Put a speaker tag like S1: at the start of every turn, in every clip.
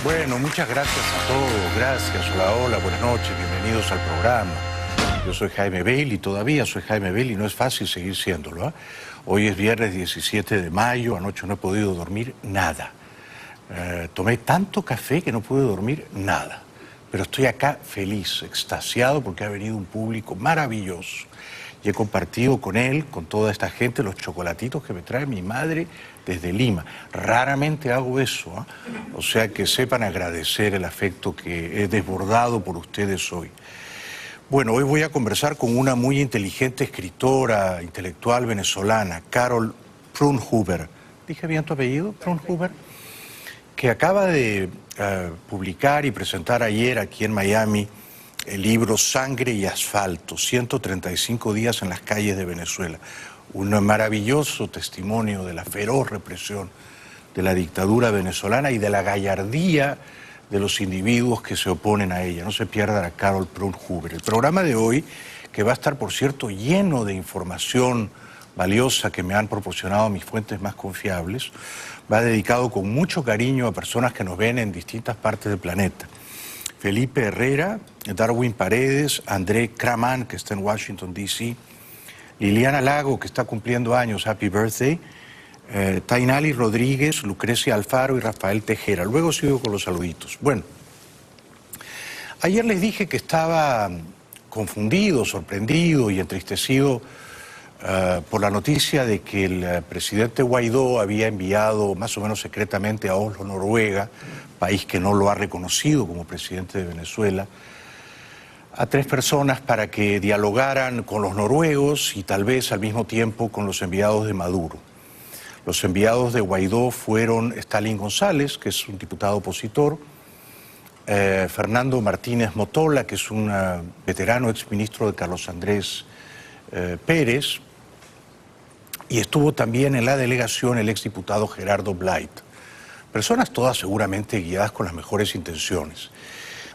S1: Bueno, muchas gracias a todos, gracias, hola, buenas noches, bienvenidos al programa. Yo soy Jaime Bailey, todavía soy Jaime Bailey, no es fácil seguir siéndolo, ¿eh? Hoy es viernes 17 de mayo, anoche no he podido dormir nada. Tomé tanto café que no pude dormir nada. Pero estoy acá feliz, extasiado, porque ha venido un público maravilloso. Y he compartido con él, con toda esta gente, los chocolatitos que me trae mi madre desde Lima. Raramente hago eso, ¿eh? O sea que sepan agradecer el afecto que he desbordado por ustedes hoy. Bueno, hoy voy a conversar con una muy inteligente escritora intelectual venezolana, Carol Prunhuber. ¿Dije bien tu apellido? Prunhuber. Que acaba de publicar y presentar ayer aquí en Miami el libro Sangre y Asfalto, 135 días en las calles de Venezuela. Un maravilloso testimonio de la feroz represión de la dictadura venezolana y de la gallardía de los individuos que se oponen a ella. No se pierdan a Carol Prunhuber. El programa de hoy, que va a estar, por cierto, lleno de información valiosa que me han proporcionado mis fuentes más confiables, va dedicado con mucho cariño a personas que nos ven en distintas partes del planeta. Felipe Herrera, Darwin Paredes, André Kraman, que está en Washington, D.C., Liliana Lago, que está cumpliendo años, happy birthday, Tainali Rodríguez, Lucrecia Alfaro y Rafael Tejera. Luego sigo con los saluditos. Bueno, ayer les dije que estaba confundido, sorprendido y entristecido por la noticia de que el presidente Guaidó había enviado más o menos secretamente a Oslo, Noruega, país que no lo ha reconocido como presidente de Venezuela, a 3 personas para que dialogaran con los noruegos y tal vez al mismo tiempo con los enviados de Maduro. Los enviados de Guaidó fueron Stalin González, que es un diputado opositor, Fernando Martínez Motola, que es un veterano exministro de Carlos Andrés Pérez, y estuvo también en la delegación el exdiputado Gerardo Blight. Personas todas seguramente guiadas con las mejores intenciones.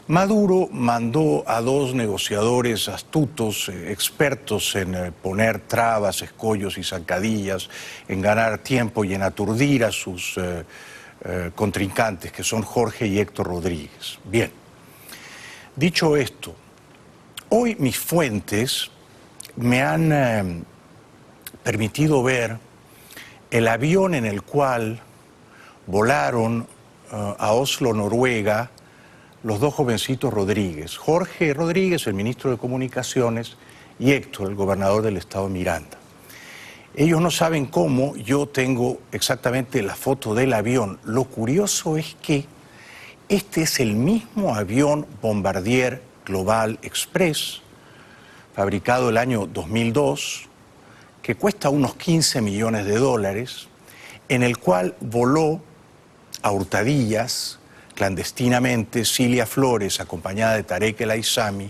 S1: Maduro mandó a 2 negociadores astutos, expertos en poner trabas, escollos y zancadillas, en ganar tiempo y en aturdir a sus contrincantes, que son Jorge y Héctor Rodríguez. Bien, dicho esto, hoy mis fuentes me han permitido ver el avión en el cual volaron a Oslo, Noruega, los 2 jovencitos Rodríguez. Jorge Rodríguez, el ministro de Comunicaciones, y Héctor, el gobernador del estado de Miranda. Ellos no saben cómo, yo tengo exactamente la foto del avión. Lo curioso es que este es el mismo avión Bombardier Global Express, fabricado el año 2002, que cuesta unos 15 millones de dólares, en el cual voló a hurtadillas, clandestinamente, Cilia Flores, acompañada de Tarek El Aissami,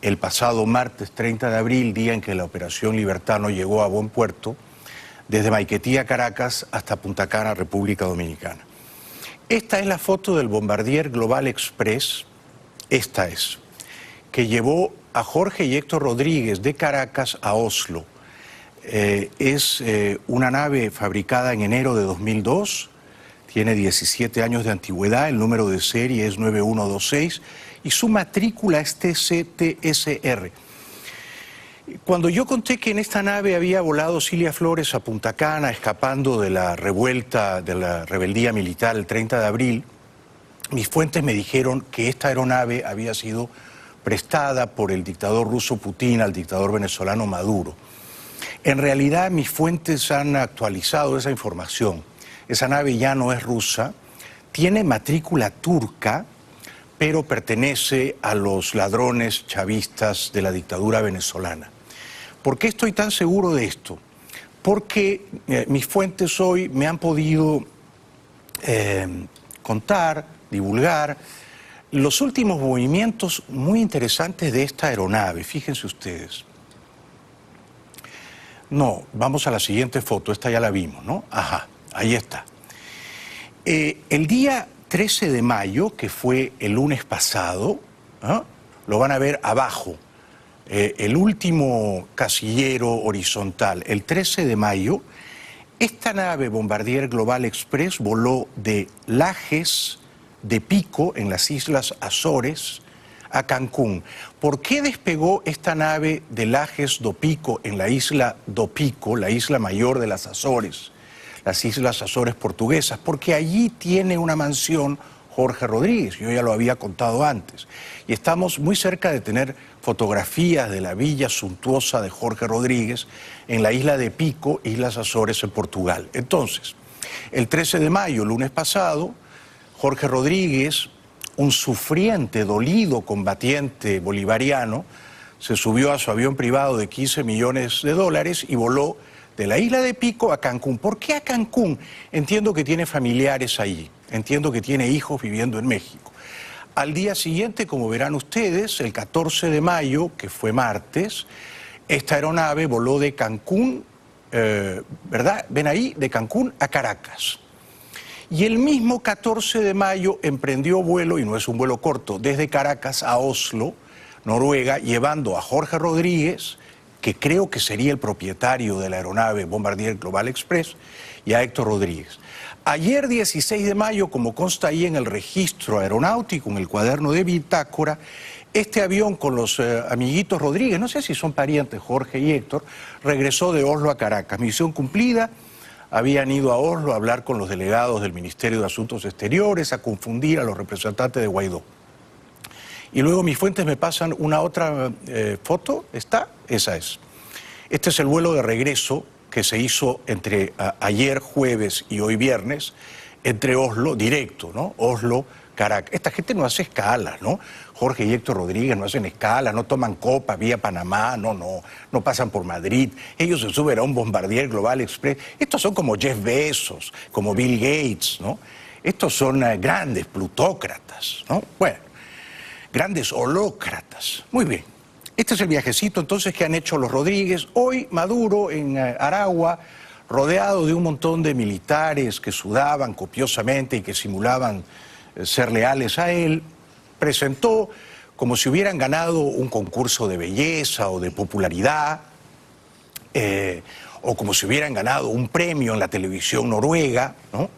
S1: el pasado martes 30 de abril, día en que la Operación Libertad no llegó a buen puerto, desde Maiquetía, Caracas, hasta Punta Cana, República Dominicana. Esta es la foto del Bombardier Global Express, esta es, que llevó a Jorge y Héctor Rodríguez de Caracas a Oslo. Es una nave fabricada en enero de 2002, tiene 17 años de antigüedad, el número de serie es 9126 y su matrícula es TCTSR. Cuando yo conté que en esta nave había volado Cilia Flores a Punta Cana, escapando de la revuelta, de la rebeldía militar el 30 de abril, mis fuentes me dijeron que esta aeronave había sido prestada por el dictador ruso Putin al dictador venezolano Maduro. En realidad mis fuentes han actualizado esa información. Esa nave ya no es rusa, tiene matrícula turca, pero pertenece a los ladrones chavistas de la dictadura venezolana. ¿Por qué estoy tan seguro de esto? Porque mis fuentes hoy me han podido contar, divulgar, los últimos movimientos muy interesantes de esta aeronave. Fíjense ustedes. No, vamos a la siguiente foto, esta ya la vimos, ¿no? Ajá. Ahí está. El día 13 de mayo, que fue el lunes pasado, ¿eh? Lo van a ver abajo, el último casillero horizontal. El 13 de mayo, esta nave Bombardier Global Express voló de Lajes de Pico, en las Islas Azores, a Cancún. ¿Por qué despegó esta nave de Lajes do Pico en la isla do Pico, la isla mayor de las Azores, las Islas Azores portuguesas? Porque allí tiene una mansión Jorge Rodríguez, yo ya lo había contado antes, y estamos muy cerca de tener fotografías de la villa suntuosa de Jorge Rodríguez en la isla de Pico, Islas Azores en Portugal. Entonces, el 13 de mayo, lunes pasado, Jorge Rodríguez, un sufriente, dolido combatiente bolivariano, se subió a su avión privado de 15 millones de dólares y voló de la isla de Pico a Cancún. ¿Por qué a Cancún? Entiendo que tiene familiares allí, entiendo que tiene hijos viviendo en México. Al día siguiente, como verán ustedes, el 14 de mayo, que fue martes, esta aeronave voló de Cancún, ¿verdad? Ven ahí, de Cancún a Caracas. Y el mismo 14 de mayo emprendió vuelo, y no es un vuelo corto, desde Caracas a Oslo, Noruega, llevando a Jorge Rodríguez, que creo que sería el propietario de la aeronave Bombardier Global Express, y a Héctor Rodríguez. Ayer, 16 de mayo, como consta ahí en el registro aeronáutico, en el cuaderno de bitácora, este avión con los amiguitos Rodríguez, no sé si son parientes Jorge y Héctor, regresó de Oslo a Caracas. Misión cumplida. Habían ido a Oslo a hablar con los delegados del Ministerio de Asuntos Exteriores, a confundir a los representantes de Guaidó. Y luego mis fuentes me pasan una otra foto, ¿está? Esa es. Este es el vuelo de regreso que se hizo entre ayer jueves y hoy viernes, entre Oslo, directo, ¿no? Oslo, Caracas. Esta gente no hace escalas, ¿no? Jorge y Héctor Rodríguez no hacen escalas, no toman copa vía Panamá, no pasan por Madrid. Ellos se suben a un Bombardier Global Express. Estos son como Jeff Bezos, como Bill Gates, ¿no? Estos son grandes plutócratas, ¿no? Bueno, grandes holócratas. Muy bien. Este es el viajecito entonces que han hecho los Rodríguez. Hoy Maduro en Aragua, rodeado de un montón de militares que sudaban copiosamente y que simulaban ser leales a él, presentó como si hubieran ganado un concurso de belleza o de popularidad, o como si hubieran ganado un premio en la televisión noruega, ¿no?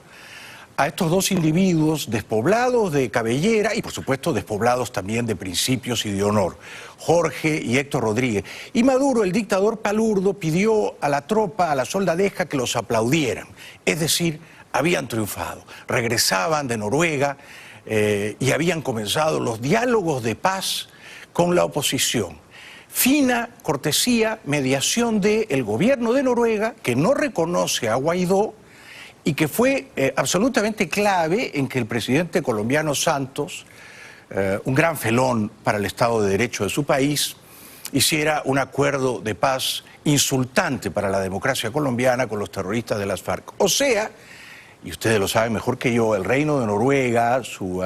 S1: A estos dos individuos despoblados de cabellera y por supuesto despoblados también de principios y de honor, Jorge y Héctor Rodríguez. Y Maduro, el dictador palurdo, pidió a la tropa, a la soldadeja, que los aplaudieran, es decir, habían triunfado, regresaban de Noruega y habían comenzado los diálogos de paz con la oposición. Fina cortesía, mediación del gobierno de Noruega, que no reconoce a Guaidó y que fue absolutamente clave en que el presidente colombiano Santos, un gran felón para el Estado de Derecho de su país, hiciera un acuerdo de paz insultante para la democracia colombiana con los terroristas de las FARC. O sea, y ustedes lo saben mejor que yo, el Reino de Noruega, su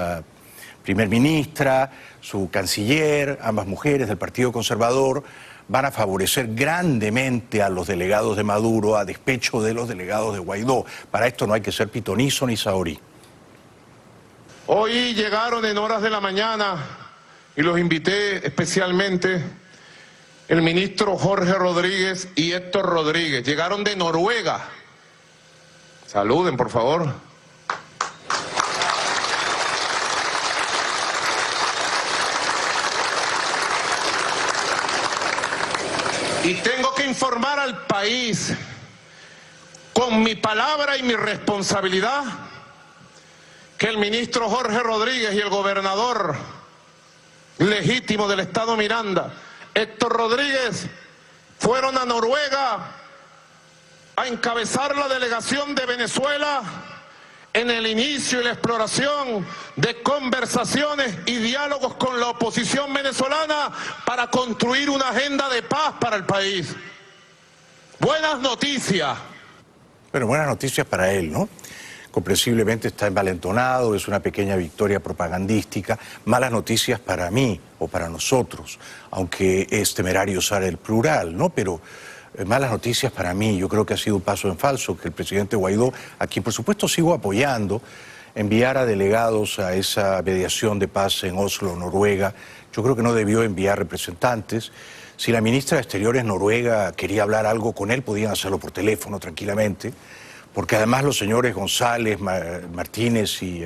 S1: primer ministra, su canciller, ambas mujeres del Partido Conservador, van a favorecer grandemente a los delegados de Maduro a despecho de los delegados de Guaidó. Para esto no hay que ser pitonizo ni saorí.
S2: Hoy llegaron en horas de la mañana y los invité especialmente el ministro Jorge Rodríguez y Héctor Rodríguez. Llegaron de Noruega. Saluden, por favor. Y tengo que informar al país, con mi palabra y mi responsabilidad, que el ministro Jorge Rodríguez y el gobernador legítimo del estado Miranda, Héctor Rodríguez, fueron a Noruega a encabezar la delegación de Venezuela en el inicio y la exploración de conversaciones y diálogos con la oposición venezolana para construir una agenda de paz para el país. Buenas noticias.
S1: Bueno, buenas noticias para él, ¿no? Comprensiblemente está envalentonado, es una pequeña victoria propagandística. Malas noticias para mí o para nosotros, aunque es temerario usar el plural, ¿no? Pero malas noticias para mí. Yo creo que ha sido un paso en falso que el presidente Guaidó, a quien por supuesto sigo apoyando, enviara delegados a esa mediación de paz en Oslo, Noruega. Yo creo que no debió enviar representantes. Si la ministra de Exteriores noruega quería hablar algo con él, podían hacerlo por teléfono tranquilamente, porque además los señores González, Martínez y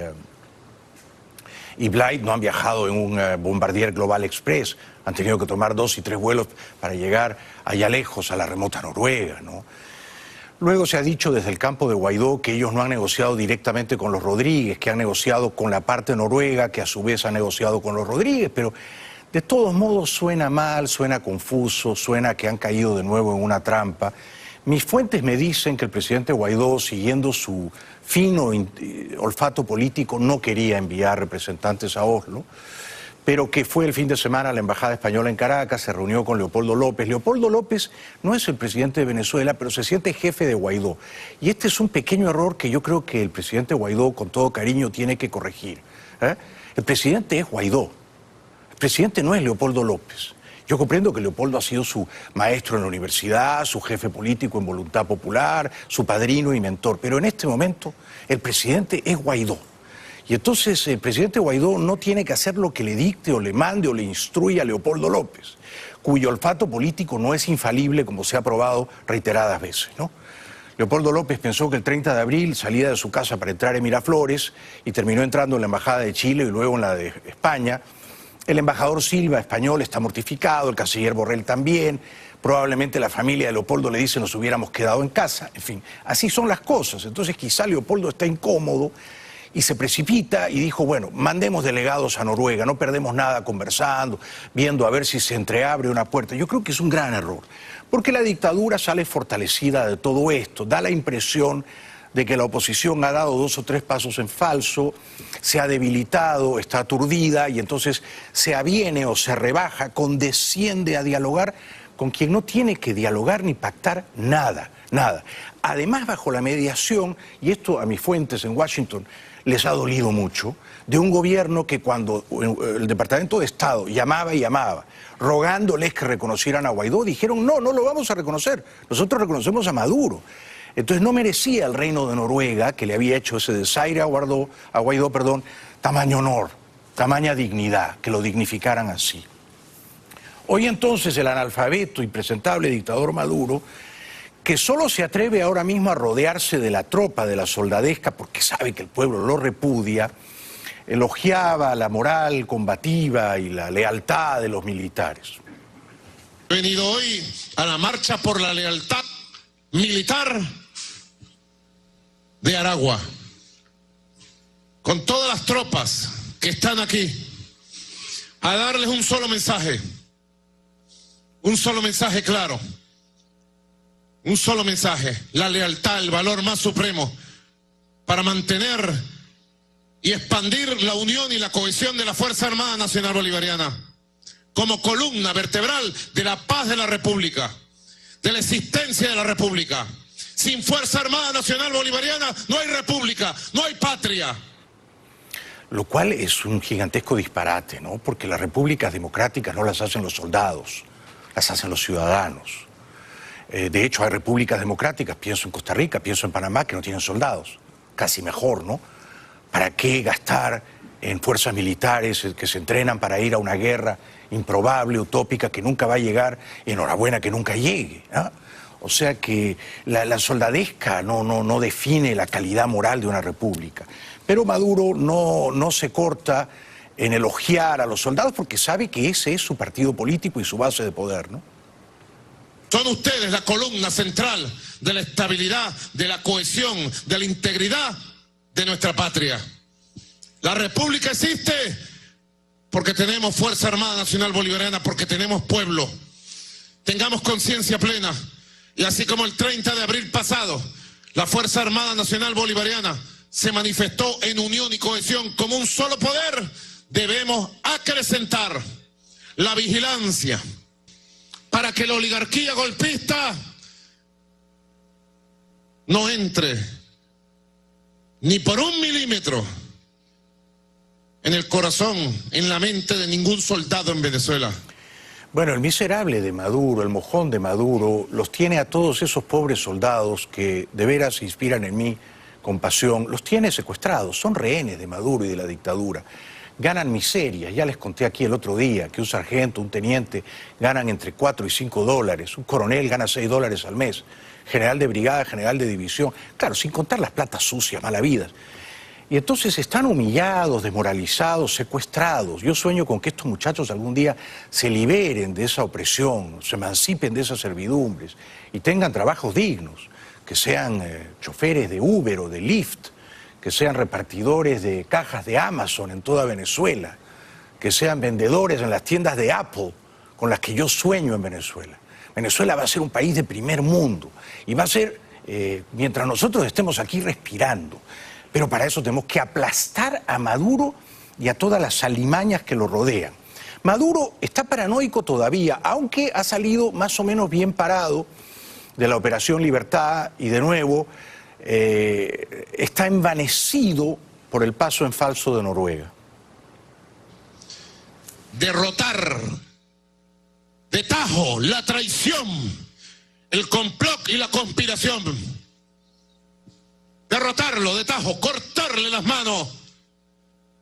S1: y Blythe no han viajado en un Bombardier Global Express, han tenido que tomar 2 y 3 vuelos para llegar allá lejos, a la remota Noruega, ¿no? Luego se ha dicho desde el campo de Guaidó que ellos no han negociado directamente con los Rodríguez, que han negociado con la parte noruega, que a su vez ha negociado con los Rodríguez, pero de todos modos suena mal, suena confuso, suena que han caído de nuevo en una trampa. Mis fuentes me dicen que el presidente Guaidó, siguiendo su fino olfato político, no quería enviar representantes a Oslo, pero que fue el fin de semana a la Embajada Española en Caracas, se reunió con Leopoldo López. Leopoldo López no es el presidente de Venezuela, pero se siente jefe de Guaidó. Y este es un pequeño error que yo creo que el presidente Guaidó, con todo cariño, tiene que corregir. El presidente es Guaidó. El presidente no es Leopoldo López. Yo comprendo que Leopoldo ha sido su maestro en la universidad, su jefe político en Voluntad Popular, su padrino y mentor, pero en este momento el presidente es Guaidó. Y entonces el presidente Guaidó no tiene que hacer lo que le dicte o le mande o le instruya a Leopoldo López, cuyo olfato político no es infalible, como se ha probado reiteradas veces, ¿no? Leopoldo López pensó que el 30 de abril salía de su casa para entrar en Miraflores y terminó entrando en la Embajada de Chile y luego en la de España. El embajador Silva, español, está mortificado, el canciller Borrell también. Probablemente la familia de Leopoldo le dice nos hubiéramos quedado en casa. En fin, así son las cosas. Entonces quizá Leopoldo está incómodo y se precipita y dijo, bueno, mandemos delegados a Noruega, no perdemos nada conversando, viendo a ver si se entreabre una puerta. Yo creo que es un gran error, porque la dictadura sale fortalecida de todo esto, da la impresión de que la oposición ha dado 2 o 3 pasos en falso, se ha debilitado, está aturdida y entonces se aviene o se rebaja, condesciende a dialogar con quien no tiene que dialogar ni pactar nada, nada. Además, bajo la mediación, y esto a mis fuentes en Washington les ha dolido mucho, de un gobierno que cuando el Departamento de Estado llamaba y llamaba, rogándoles que reconocieran a Guaidó, dijeron no, no lo vamos a reconocer, nosotros reconocemos a Maduro. Entonces no merecía el reino de Noruega, que le había hecho ese desaire a Guaidó, tamaño honor, tamaña dignidad, que lo dignificaran así. Hoy entonces el analfabeto, impresentable dictador Maduro, que solo se atreve ahora mismo a rodearse de la tropa, de la soldadesca, porque sabe que el pueblo lo repudia, elogiaba la moral combativa y la lealtad de los militares.
S2: He venido hoy a la marcha por la lealtad militar de Aragua, con todas las tropas que están aquí, a darles un solo mensaje claro. Un solo mensaje, la lealtad, el valor más supremo para mantener y expandir la unión y la cohesión de la Fuerza Armada Nacional Bolivariana como columna vertebral de la paz de la República, de la existencia de la República. Sin Fuerza Armada Nacional Bolivariana no hay República, no hay patria.
S1: Lo cual es un gigantesco disparate, ¿no? Porque las repúblicas democráticas no las hacen los soldados, las hacen los ciudadanos. De hecho, hay repúblicas democráticas, pienso en Costa Rica, pienso en Panamá, que no tienen soldados. Casi mejor, ¿no? ¿Para qué gastar en fuerzas militares que se entrenan para ir a una guerra improbable, utópica, que nunca va a llegar, y enhorabuena que nunca llegue, ¿no? O sea que la soldadesca no define la calidad moral de una república. Pero Maduro no se corta en elogiar a los soldados porque sabe que ese es su partido político y su base de poder, ¿no?
S2: Son ustedes la columna central de la estabilidad, de la cohesión, de la integridad de nuestra patria. La República existe porque tenemos Fuerza Armada Nacional Bolivariana, porque tenemos pueblo. Tengamos conciencia plena. Y así como el 30 de abril pasado, la Fuerza Armada Nacional Bolivariana se manifestó en unión y cohesión como un solo poder, debemos acrecentar la vigilancia para que la oligarquía golpista no entre ni por 1 milímetro en el corazón, en la mente de ningún soldado en Venezuela.
S1: Bueno, el miserable de Maduro, el mojón de Maduro, los tiene a todos esos pobres soldados que de veras inspiran en mí compasión, los tiene secuestrados, son rehenes de Maduro y de la dictadura. Ganan miserias, ya les conté aquí el otro día que un sargento, un teniente ganan entre 4 y 5 dólares, un coronel gana 6 dólares al mes, general de brigada, general de división, claro, sin contar las platas sucias, malavidas. Y entonces están humillados, desmoralizados, secuestrados. Yo sueño con que estos muchachos algún día se liberen de esa opresión, se emancipen de esas servidumbres y tengan trabajos dignos, que sean choferes de Uber o de Lyft, que sean repartidores de cajas de Amazon en toda Venezuela, que sean vendedores en las tiendas de Apple, con las que yo sueño en Venezuela. Venezuela va a ser un país de primer mundo y va a ser, mientras nosotros estemos aquí respirando. Pero para eso tenemos que aplastar a Maduro y a todas las alimañas que lo rodean. Maduro está paranoico todavía, aunque ha salido más o menos bien parado de la Operación Libertad y de nuevo está envanecido por el paso en falso de Noruega.
S2: Derrotar de tajo la traición, el complot y la conspiración. Derrotarlo de tajo, cortarle las manos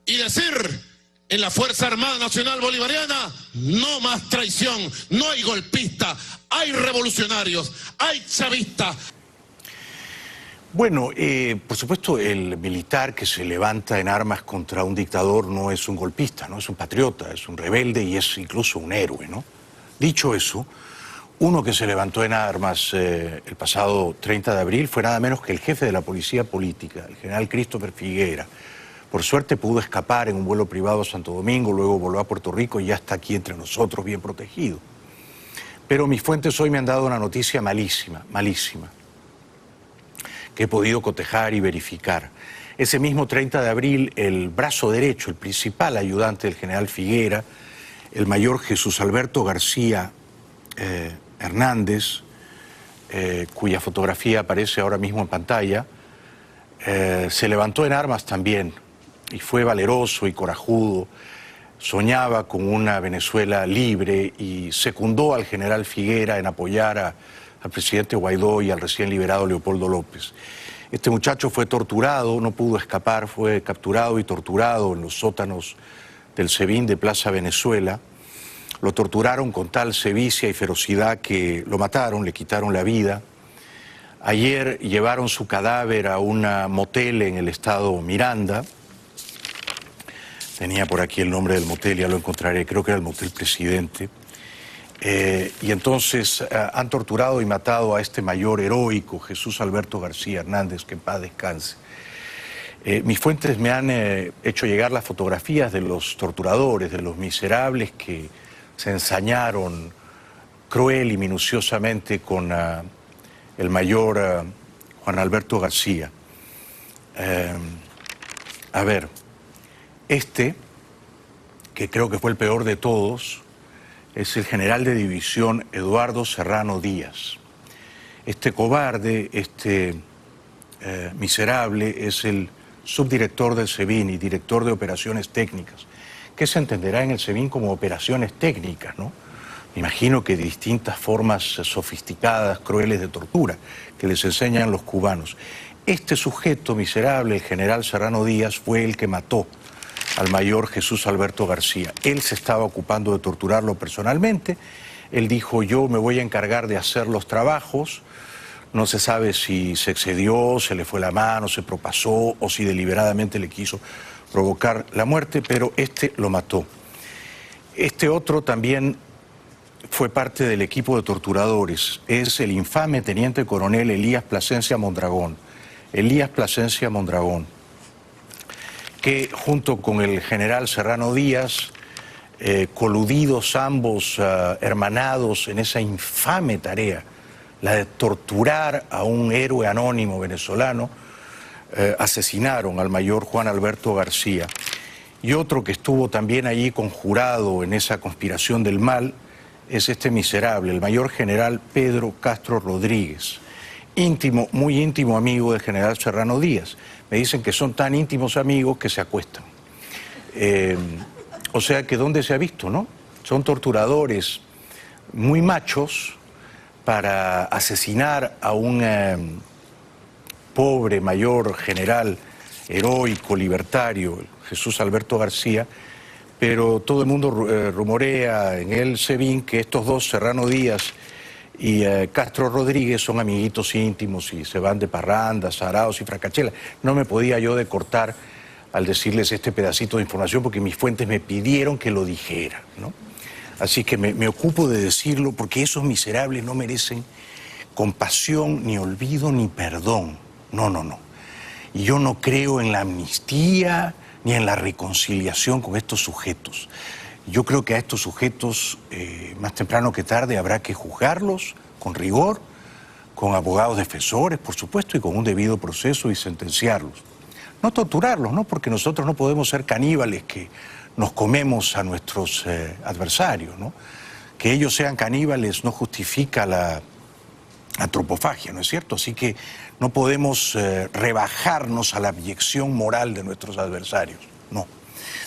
S2: y decir en la Fuerza Armada Nacional Bolivariana: no más traición, no hay golpistas, hay revolucionarios, hay chavistas.
S1: Bueno, por supuesto el militar que se levanta en armas contra un dictador no es un golpista, no es un patriota, es un rebelde y es incluso un héroe, ¿no? Dicho eso, uno que se levantó en armas el pasado 30 de abril fue nada menos que el jefe de la policía política, el general Christopher Figuera. Por suerte pudo escapar en un vuelo privado a Santo Domingo, luego voló a Puerto Rico y ya está aquí entre nosotros bien protegido. Pero mis fuentes hoy me han dado una noticia malísima, malísima, que he podido cotejar y verificar. Ese mismo 30 de abril, el brazo derecho, el principal ayudante del general Figuera, el mayor Jesús Alberto García Hernández, cuya fotografía aparece ahora mismo en pantalla, se levantó en armas también y fue valeroso y corajudo, soñaba con una Venezuela libre y secundó al general Figuera en apoyar al presidente Guaidó y al recién liberado Leopoldo López. Este muchacho fue torturado, no pudo escapar, fue capturado y torturado en los sótanos del SEBIN de Plaza Venezuela. Lo torturaron con tal sevicia y ferocidad que lo mataron, le quitaron la vida. Ayer llevaron su cadáver a un motel en el estado Miranda. Tenía por aquí el nombre del motel, ya lo encontraré, creo que era el Motel Presidente. Y entonces han torturado y matado a este mayor heroico, Jesús Alberto García Hernández, que en paz descanse. Mis fuentes me han hecho llegar las fotografías de los torturadores, de los miserables que se ensañaron cruel y minuciosamente con el mayor Juan Alberto García. A ver, que creo que fue el peor de todos, es el general de división Eduardo Serrano Díaz. Este cobarde, miserable, es el subdirector del SEBIN y director de operaciones técnicas, que se entenderá en el SEBIN como operaciones técnicas, ¿no? Me imagino que distintas formas sofisticadas, crueles de tortura que les enseñan los cubanos. Este sujeto miserable, el general Serrano Díaz, fue el que mató al mayor Jesús Alberto García. Él se estaba ocupando de torturarlo personalmente. Él dijo: yo me voy a encargar de hacer los trabajos. No se sabe si se excedió, se le fue la mano, se propasó o si deliberadamente le quiso provocar la muerte, pero lo mató. Este otro también fue parte del equipo de torturadores. Es el infame teniente coronel Elías Plasencia Mondragón. Elías Plasencia Mondragón, que junto con el general Serrano Díaz, coludidos ambos, hermanados en esa infame tarea, la de torturar a un héroe anónimo venezolano, asesinaron al mayor Juan Alberto García. Y otro que estuvo también allí conjurado en esa conspiración del mal es este miserable, el mayor general Pedro Castro Rodríguez, íntimo, muy íntimo amigo del general Serrano Díaz. Me dicen que son tan íntimos amigos que se acuestan. O sea que ¿dónde se ha visto, no? Son torturadores muy machos para asesinar a un pobre mayor general heroico, libertario, Jesús Alberto García, pero todo el mundo rumorea en el SEBIN que estos dos, Serrano Díaz y Castro Rodríguez, son amiguitos íntimos y se van de parrandas, araos y fracachelas. No me podía yo de cortar al decirles este pedacito de información porque mis fuentes me pidieron que lo dijera, ¿no? Así que me ocupo de decirlo porque esos miserables no merecen compasión, ni olvido, ni perdón. No, no, no. Y yo no creo en la amnistía ni en la reconciliación con estos sujetos. Yo creo que a estos sujetos, más temprano que tarde, habrá que juzgarlos con rigor, con abogados defensores, por supuesto, y con un debido proceso y sentenciarlos. No torturarlos, ¿no? Porque nosotros no podemos ser caníbales que nos comemos a nuestros adversarios, ¿no? Que ellos sean caníbales no justifica la antropofagia, ¿no es cierto? Así que no podemos rebajarnos a la abyección moral de nuestros adversarios, no.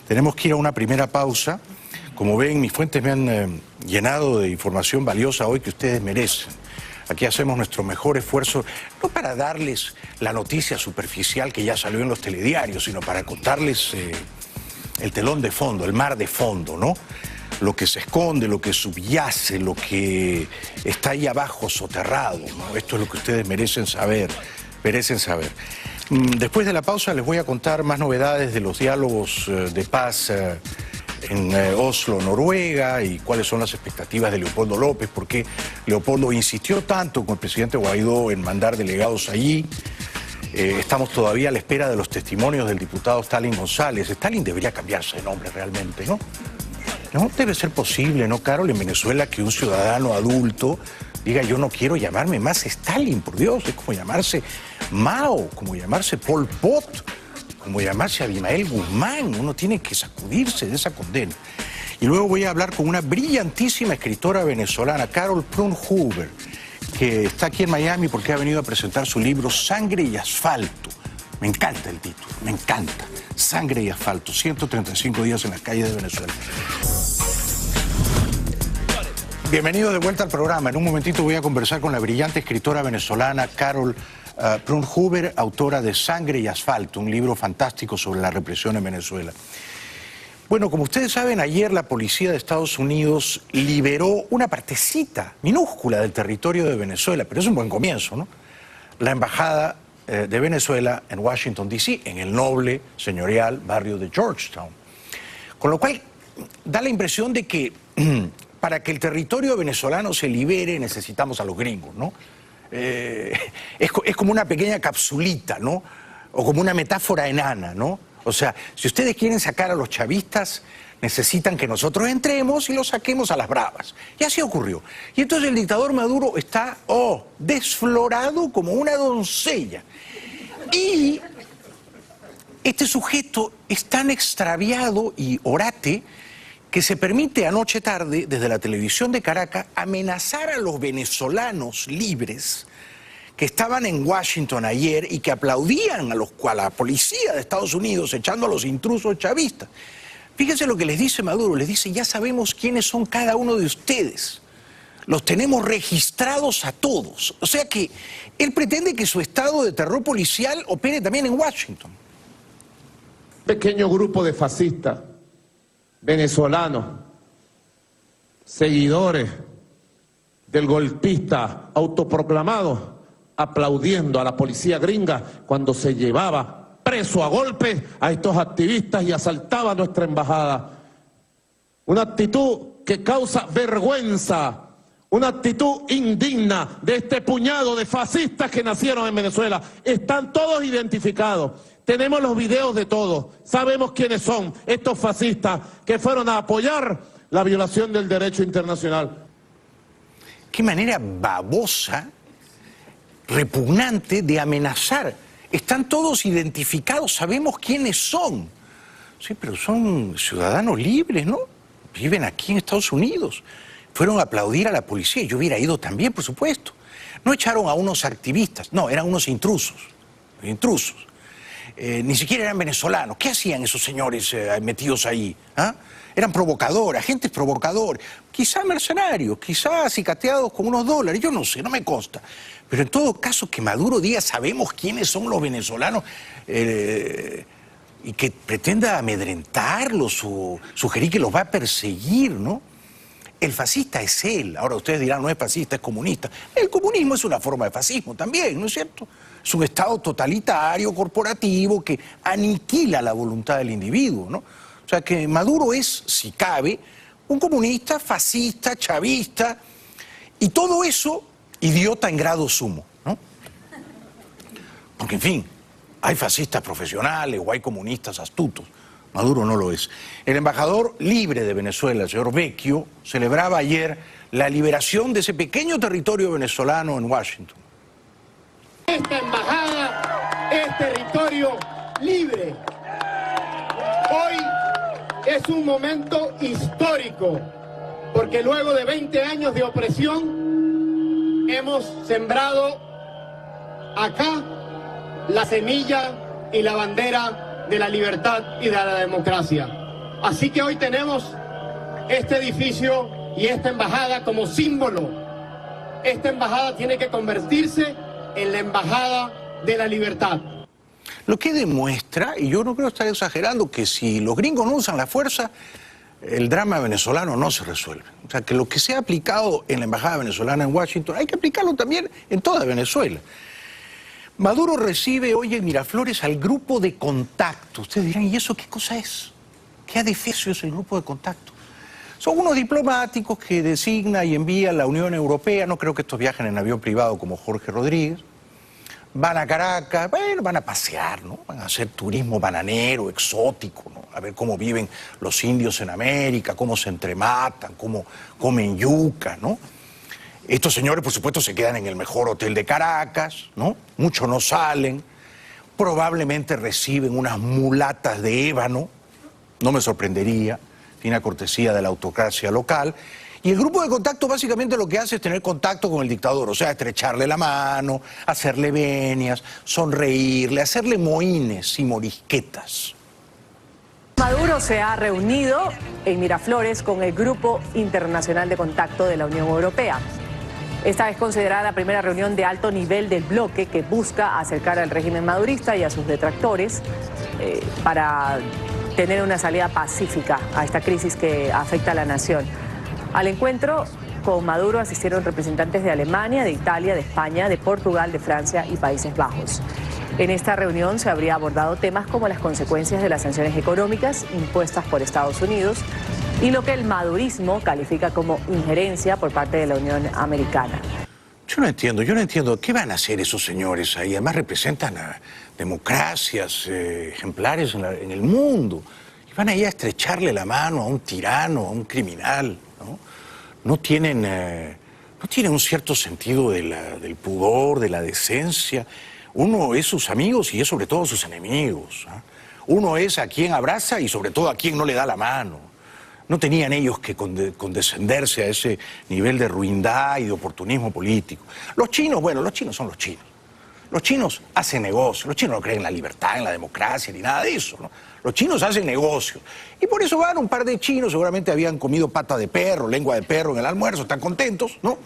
S1: Tenemos que ir a una primera pausa. Como ven, mis fuentes me han llenado de información valiosa hoy que ustedes merecen. Aquí hacemos nuestro mejor esfuerzo, no para darles la noticia superficial que ya salió en los telediarios, sino para contarles el telón de fondo, el mar de fondo, ¿no? Lo que se esconde, lo que subyace, lo que está ahí abajo soterrado, ¿no? Esto es lo que ustedes merecen saber, Después de la pausa les voy a contar más novedades de los diálogos de paz en Oslo, Noruega, y cuáles son las expectativas de Leopoldo López, por qué Leopoldo insistió tanto con el presidente Guaidó en mandar delegados allí. Estamos todavía a la espera de los testimonios del diputado Stalin González. Stalin debería cambiarse de nombre realmente, ¿no? No debe ser posible, ¿no, Carol, en Venezuela que un ciudadano adulto diga yo no quiero llamarme más Stalin, por Dios, es como llamarse Mao, como llamarse Pol Pot, como llamarse Abimael Guzmán. Uno tiene que sacudirse de esa condena. Y luego voy a hablar con una brillantísima escritora venezolana, Carol Prunhuber, que está aquí en Miami porque ha venido a presentar su libro Sangre y Asfalto. Me encanta el título, me encanta. Sangre y Asfalto, 135 días en las calles de Venezuela. Bienvenidos de vuelta al programa. En un momentito voy a conversar con la brillante escritora venezolana Carol Prunhuber, autora de Sangre y Asfalto, un libro fantástico sobre la represión en Venezuela. Bueno, como ustedes saben, ayer la policía de Estados Unidos liberó una partecita minúscula del territorio de Venezuela, pero es un buen comienzo, ¿no? La embajada de Venezuela en Washington, D.C., en el noble, señorial barrio de Georgetown. Con lo cual, da la impresión de que para que el territorio venezolano se libere necesitamos a los gringos, ¿no? Es como una pequeña capsulita, ¿no? O como una metáfora enana, ¿no? O sea, si ustedes quieren sacar a los chavistas, necesitan que nosotros entremos y los saquemos a las bravas. Y así ocurrió. Y entonces el dictador Maduro está, desflorado como una doncella. Y este sujeto es tan extraviado y orate que se permite anoche tarde, desde la televisión de Caracas, amenazar a los venezolanos libres que estaban en Washington ayer y que aplaudían a la policía de Estados Unidos echando a los intrusos chavistas. Fíjense lo que les dice Maduro, les dice, ya sabemos quiénes son cada uno de ustedes. Los tenemos registrados a todos. O sea que él pretende que su estado de terror policial opere también en Washington.
S2: Pequeño grupo de fascistas venezolanos, seguidores del golpista autoproclamado, aplaudiendo a la policía gringa cuando se llevaba preso a golpes a estos activistas y asaltaba nuestra embajada. Una actitud que causa vergüenza, una actitud indigna de este puñado de fascistas que nacieron en Venezuela. Están todos identificados. Tenemos los videos de todos, sabemos quiénes son estos fascistas que fueron a apoyar la violación del derecho internacional.
S1: Qué manera babosa, repugnante de amenazar. Están todos identificados, sabemos quiénes son. Sí, pero son ciudadanos libres, ¿no? Viven aquí en Estados Unidos. Fueron a aplaudir a la policía. Yo hubiera ido también, por supuesto. No echaron a unos activistas, no, eran unos intrusos. Ni siquiera eran venezolanos. ¿Qué hacían esos señores metidos ahí? ¿Ah? Eran provocadores, agentes provocadores, quizá mercenarios, quizá acicateados con unos dólares, yo no sé, no me consta. Pero en todo caso que Maduro diga sabemos quiénes son los venezolanos y que pretenda amedrentarlos o sugerir que los va a perseguir, ¿no? El fascista es él. Ahora ustedes dirán, no es fascista, es comunista. El comunismo es una forma de fascismo también, ¿no es cierto? Es un Estado totalitario, corporativo, que aniquila la voluntad del individuo, ¿no? O sea que Maduro es, si cabe, un comunista, fascista, chavista, y todo eso idiota en grado sumo, ¿no? Porque, en fin, hay fascistas profesionales o hay comunistas astutos. Maduro no lo es. El embajador libre de Venezuela, el señor Vecchio, celebraba ayer la liberación de ese pequeño territorio venezolano en Washington.
S3: Esta embajada es territorio libre. Hoy es un momento histórico, porque luego de 20 años de opresión, hemos sembrado acá la semilla y la bandera de la libertad y de la democracia. Así que hoy tenemos este edificio y esta embajada como símbolo. Esta embajada tiene que convertirse en la embajada de la libertad.
S1: Lo que demuestra, y yo no creo estar exagerando, que si los gringos no usan la fuerza, el drama venezolano no se resuelve. O sea, que lo que se ha aplicado en la embajada venezolana en Washington, hay que aplicarlo también en toda Venezuela. Maduro recibe hoy en Miraflores al grupo de contacto. Ustedes dirán, ¿y eso qué cosa es? ¿Qué adefesio es el grupo de contacto? Son unos diplomáticos que designa y envía la Unión Europea. No creo que estos viajen en avión privado como Jorge Rodríguez. Van a Caracas, bueno, van a pasear, ¿no? Van a hacer turismo bananero, exótico, ¿no? A ver cómo viven los indios en América, cómo se entrematan, cómo comen yuca, ¿no? Estos señores, por supuesto, se quedan en el mejor hotel de Caracas, ¿no? Muchos no salen, probablemente reciben unas mulatas de ébano, no me sorprendería, fina cortesía de la autocracia local. Y el grupo de contacto básicamente lo que hace es tener contacto con el dictador, o sea, estrecharle la mano, hacerle venias, sonreírle, hacerle mohines y morisquetas.
S4: Maduro se ha reunido en Miraflores con el Grupo Internacional de Contacto de la Unión Europea. Esta es considerada la primera reunión de alto nivel del bloque que busca acercar al régimen madurista y a sus detractores para tener una salida pacífica a esta crisis que afecta a la nación. Al encuentro con Maduro asistieron representantes de Alemania, de Italia, de España, de Portugal, de Francia y Países Bajos. En esta reunión se habría abordado temas como las consecuencias de las sanciones económicas impuestas por Estados Unidos y lo que el madurismo califica como injerencia por parte de la Unión Americana.
S1: Yo no entiendo. ¿Qué van a hacer esos señores ahí? Además representan a democracias ejemplares en el mundo. Y van ahí a estrecharle la mano a un tirano, a un criminal, ¿no? No tienen un cierto sentido del pudor, de la decencia. Uno es sus amigos y es sobre todo sus enemigos, ¿eh? Uno es a quien abraza y sobre todo a quien no le da la mano. No tenían ellos que condescenderse a ese nivel de ruindad y de oportunismo político. Los chinos, bueno, los chinos son los chinos. Los chinos hacen negocios, los chinos no creen en la libertad, en la democracia, ni nada de eso, ¿no? Los chinos hacen negocios. Y por eso van un par de chinos, seguramente habían comido pata de perro, lengua de perro en el almuerzo, están contentos, ¿no?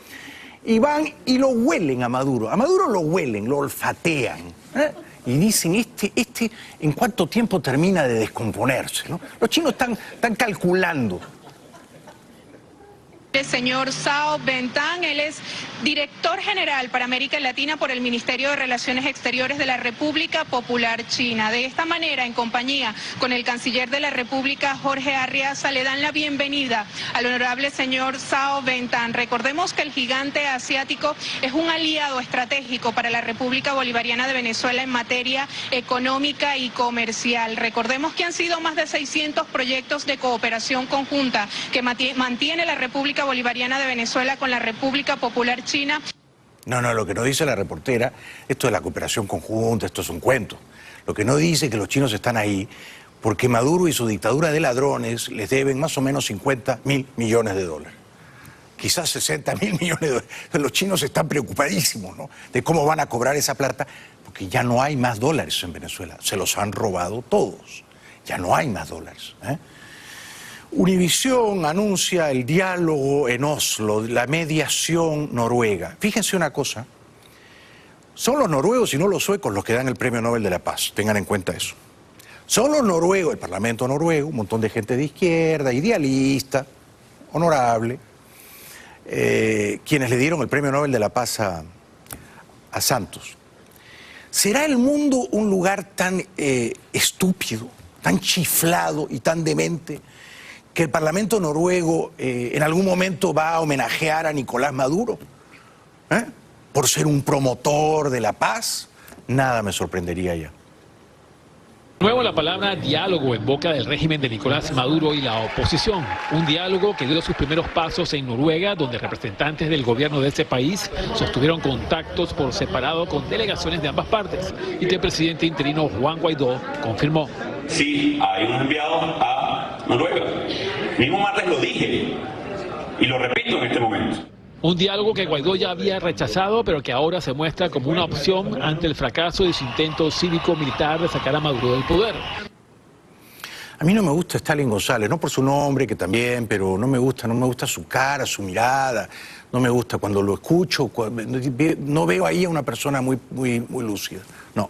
S1: Y van y lo huelen a Maduro. A Maduro lo huelen, lo olfatean, ¿eh? Y dicen, ¿en cuánto tiempo termina de descomponerse, ¿no? Los chinos están calculando.
S5: El señor Zhao Bentang, él es director general para América Latina por el Ministerio de Relaciones Exteriores de la República Popular China. De esta manera, en compañía con el canciller de la República, Jorge Arriaza, le dan la bienvenida al honorable señor Zhao Bentang. Recordemos que el gigante asiático es un aliado estratégico para la República Bolivariana de Venezuela en materia económica y comercial. Recordemos que han sido más de 600 proyectos de cooperación conjunta que mantiene la República Bolivariana de Venezuela con la República Popular China.
S1: No, lo que no dice la reportera, esto de la cooperación conjunta, esto es un cuento. Lo que no dice es que los chinos están ahí porque Maduro y su dictadura de ladrones les deben más o menos 50.000 millones de dólares. Quizás 60.000 millones de dólares. Los chinos están preocupadísimos, ¿no?, de cómo van a cobrar esa plata, porque ya no hay más dólares en Venezuela. Se los han robado todos. Ya no hay más dólares, ¿eh? Univisión anuncia el diálogo en Oslo, la mediación noruega. Fíjense una cosa, son los noruegos y no los suecos los que dan el Premio Nobel de la Paz, tengan en cuenta eso. Son los noruegos, el Parlamento noruego, un montón de gente de izquierda, idealista, honorable, quienes le dieron el Premio Nobel de la Paz a Santos. ¿Será el mundo un lugar tan estúpido, tan chiflado y tan demente que el Parlamento noruego en algún momento va a homenajear a Nicolás Maduro? Por ser un promotor de la paz, nada me sorprendería ya.
S6: Nuevo la palabra diálogo en boca del régimen de Nicolás Maduro y la oposición. Un diálogo que dio sus primeros pasos en Noruega, donde representantes del gobierno de ese país sostuvieron contactos por separado con delegaciones de ambas partes y que el presidente interino Juan Guaidó confirmó.
S7: Sí, hay unos enviados a Noruega. Mismo martes lo dije y lo repito en este momento.
S6: Un diálogo que Guaidó ya había rechazado, pero que ahora se muestra como una opción ante el fracaso de su intento cívico-militar de sacar a Maduro del poder.
S1: A mí no me gusta Stalin González, no por su nombre, que también, pero no me gusta su cara, su mirada, no me gusta cuando lo escucho, no veo ahí a una persona muy lúcida, no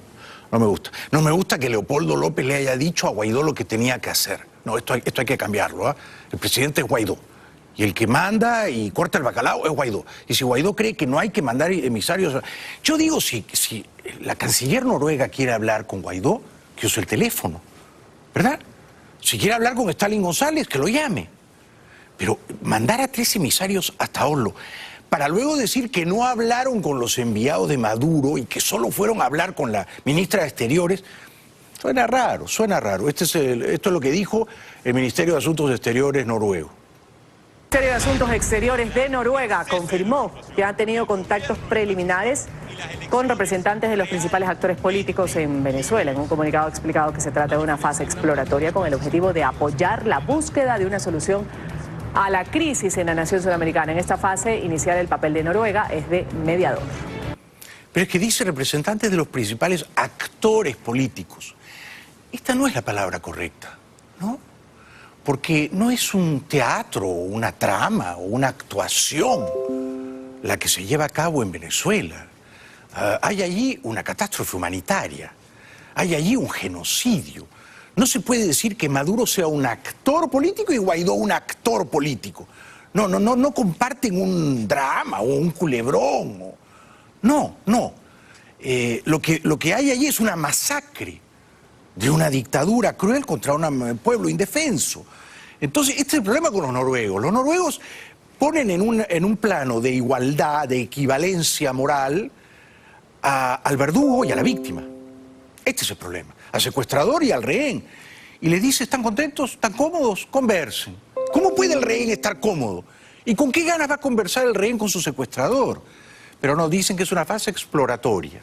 S1: me gusta. No me gusta que Leopoldo López le haya dicho a Guaidó lo que tenía que hacer. No, esto hay que cambiarlo, ¿eh? El presidente es Guaidó. Y el que manda y corta el bacalao es Guaidó. Y si Guaidó cree que no hay que mandar emisarios... Yo digo, si la canciller noruega quiere hablar con Guaidó, que use el teléfono, ¿verdad? Si quiere hablar con Stalin González, que lo llame. Pero mandar a 3 emisarios hasta Oslo, para luego decir que no hablaron con los enviados de Maduro y que solo fueron a hablar con la ministra de Exteriores, suena raro, suena raro. Esto es lo que dijo el Ministerio de Asuntos Exteriores noruego.
S4: El Ministerio de Asuntos Exteriores de Noruega confirmó que ha tenido contactos preliminares con representantes de los principales actores políticos en Venezuela. En un comunicado ha explicado que se trata de una fase exploratoria con el objetivo de apoyar la búsqueda de una solución a la crisis en la nación sudamericana. En esta fase inicial el papel de Noruega es de mediador.
S1: Pero es que dice representantes de los principales actores políticos. Esta no es la palabra correcta, ¿no? Porque no es un teatro, una trama o una actuación la que se lleva a cabo en Venezuela. Hay allí una catástrofe humanitaria, hay allí un genocidio. No se puede decir que Maduro sea un actor político y Guaidó un actor político. No comparten un drama o un culebrón. No. Lo que hay allí es una masacre de una dictadura cruel contra un pueblo indefenso. Entonces, este es el problema con los noruegos. Los noruegos ponen en un plano de igualdad, de equivalencia moral, al verdugo y a la víctima. Este es el problema. Al secuestrador y al rehén. Y les dice, ¿están contentos? ¿Están cómodos? Conversen. ¿Cómo puede el rehén estar cómodo? ¿Y con qué ganas va a conversar el rehén con su secuestrador? Pero no, dicen que es una fase exploratoria.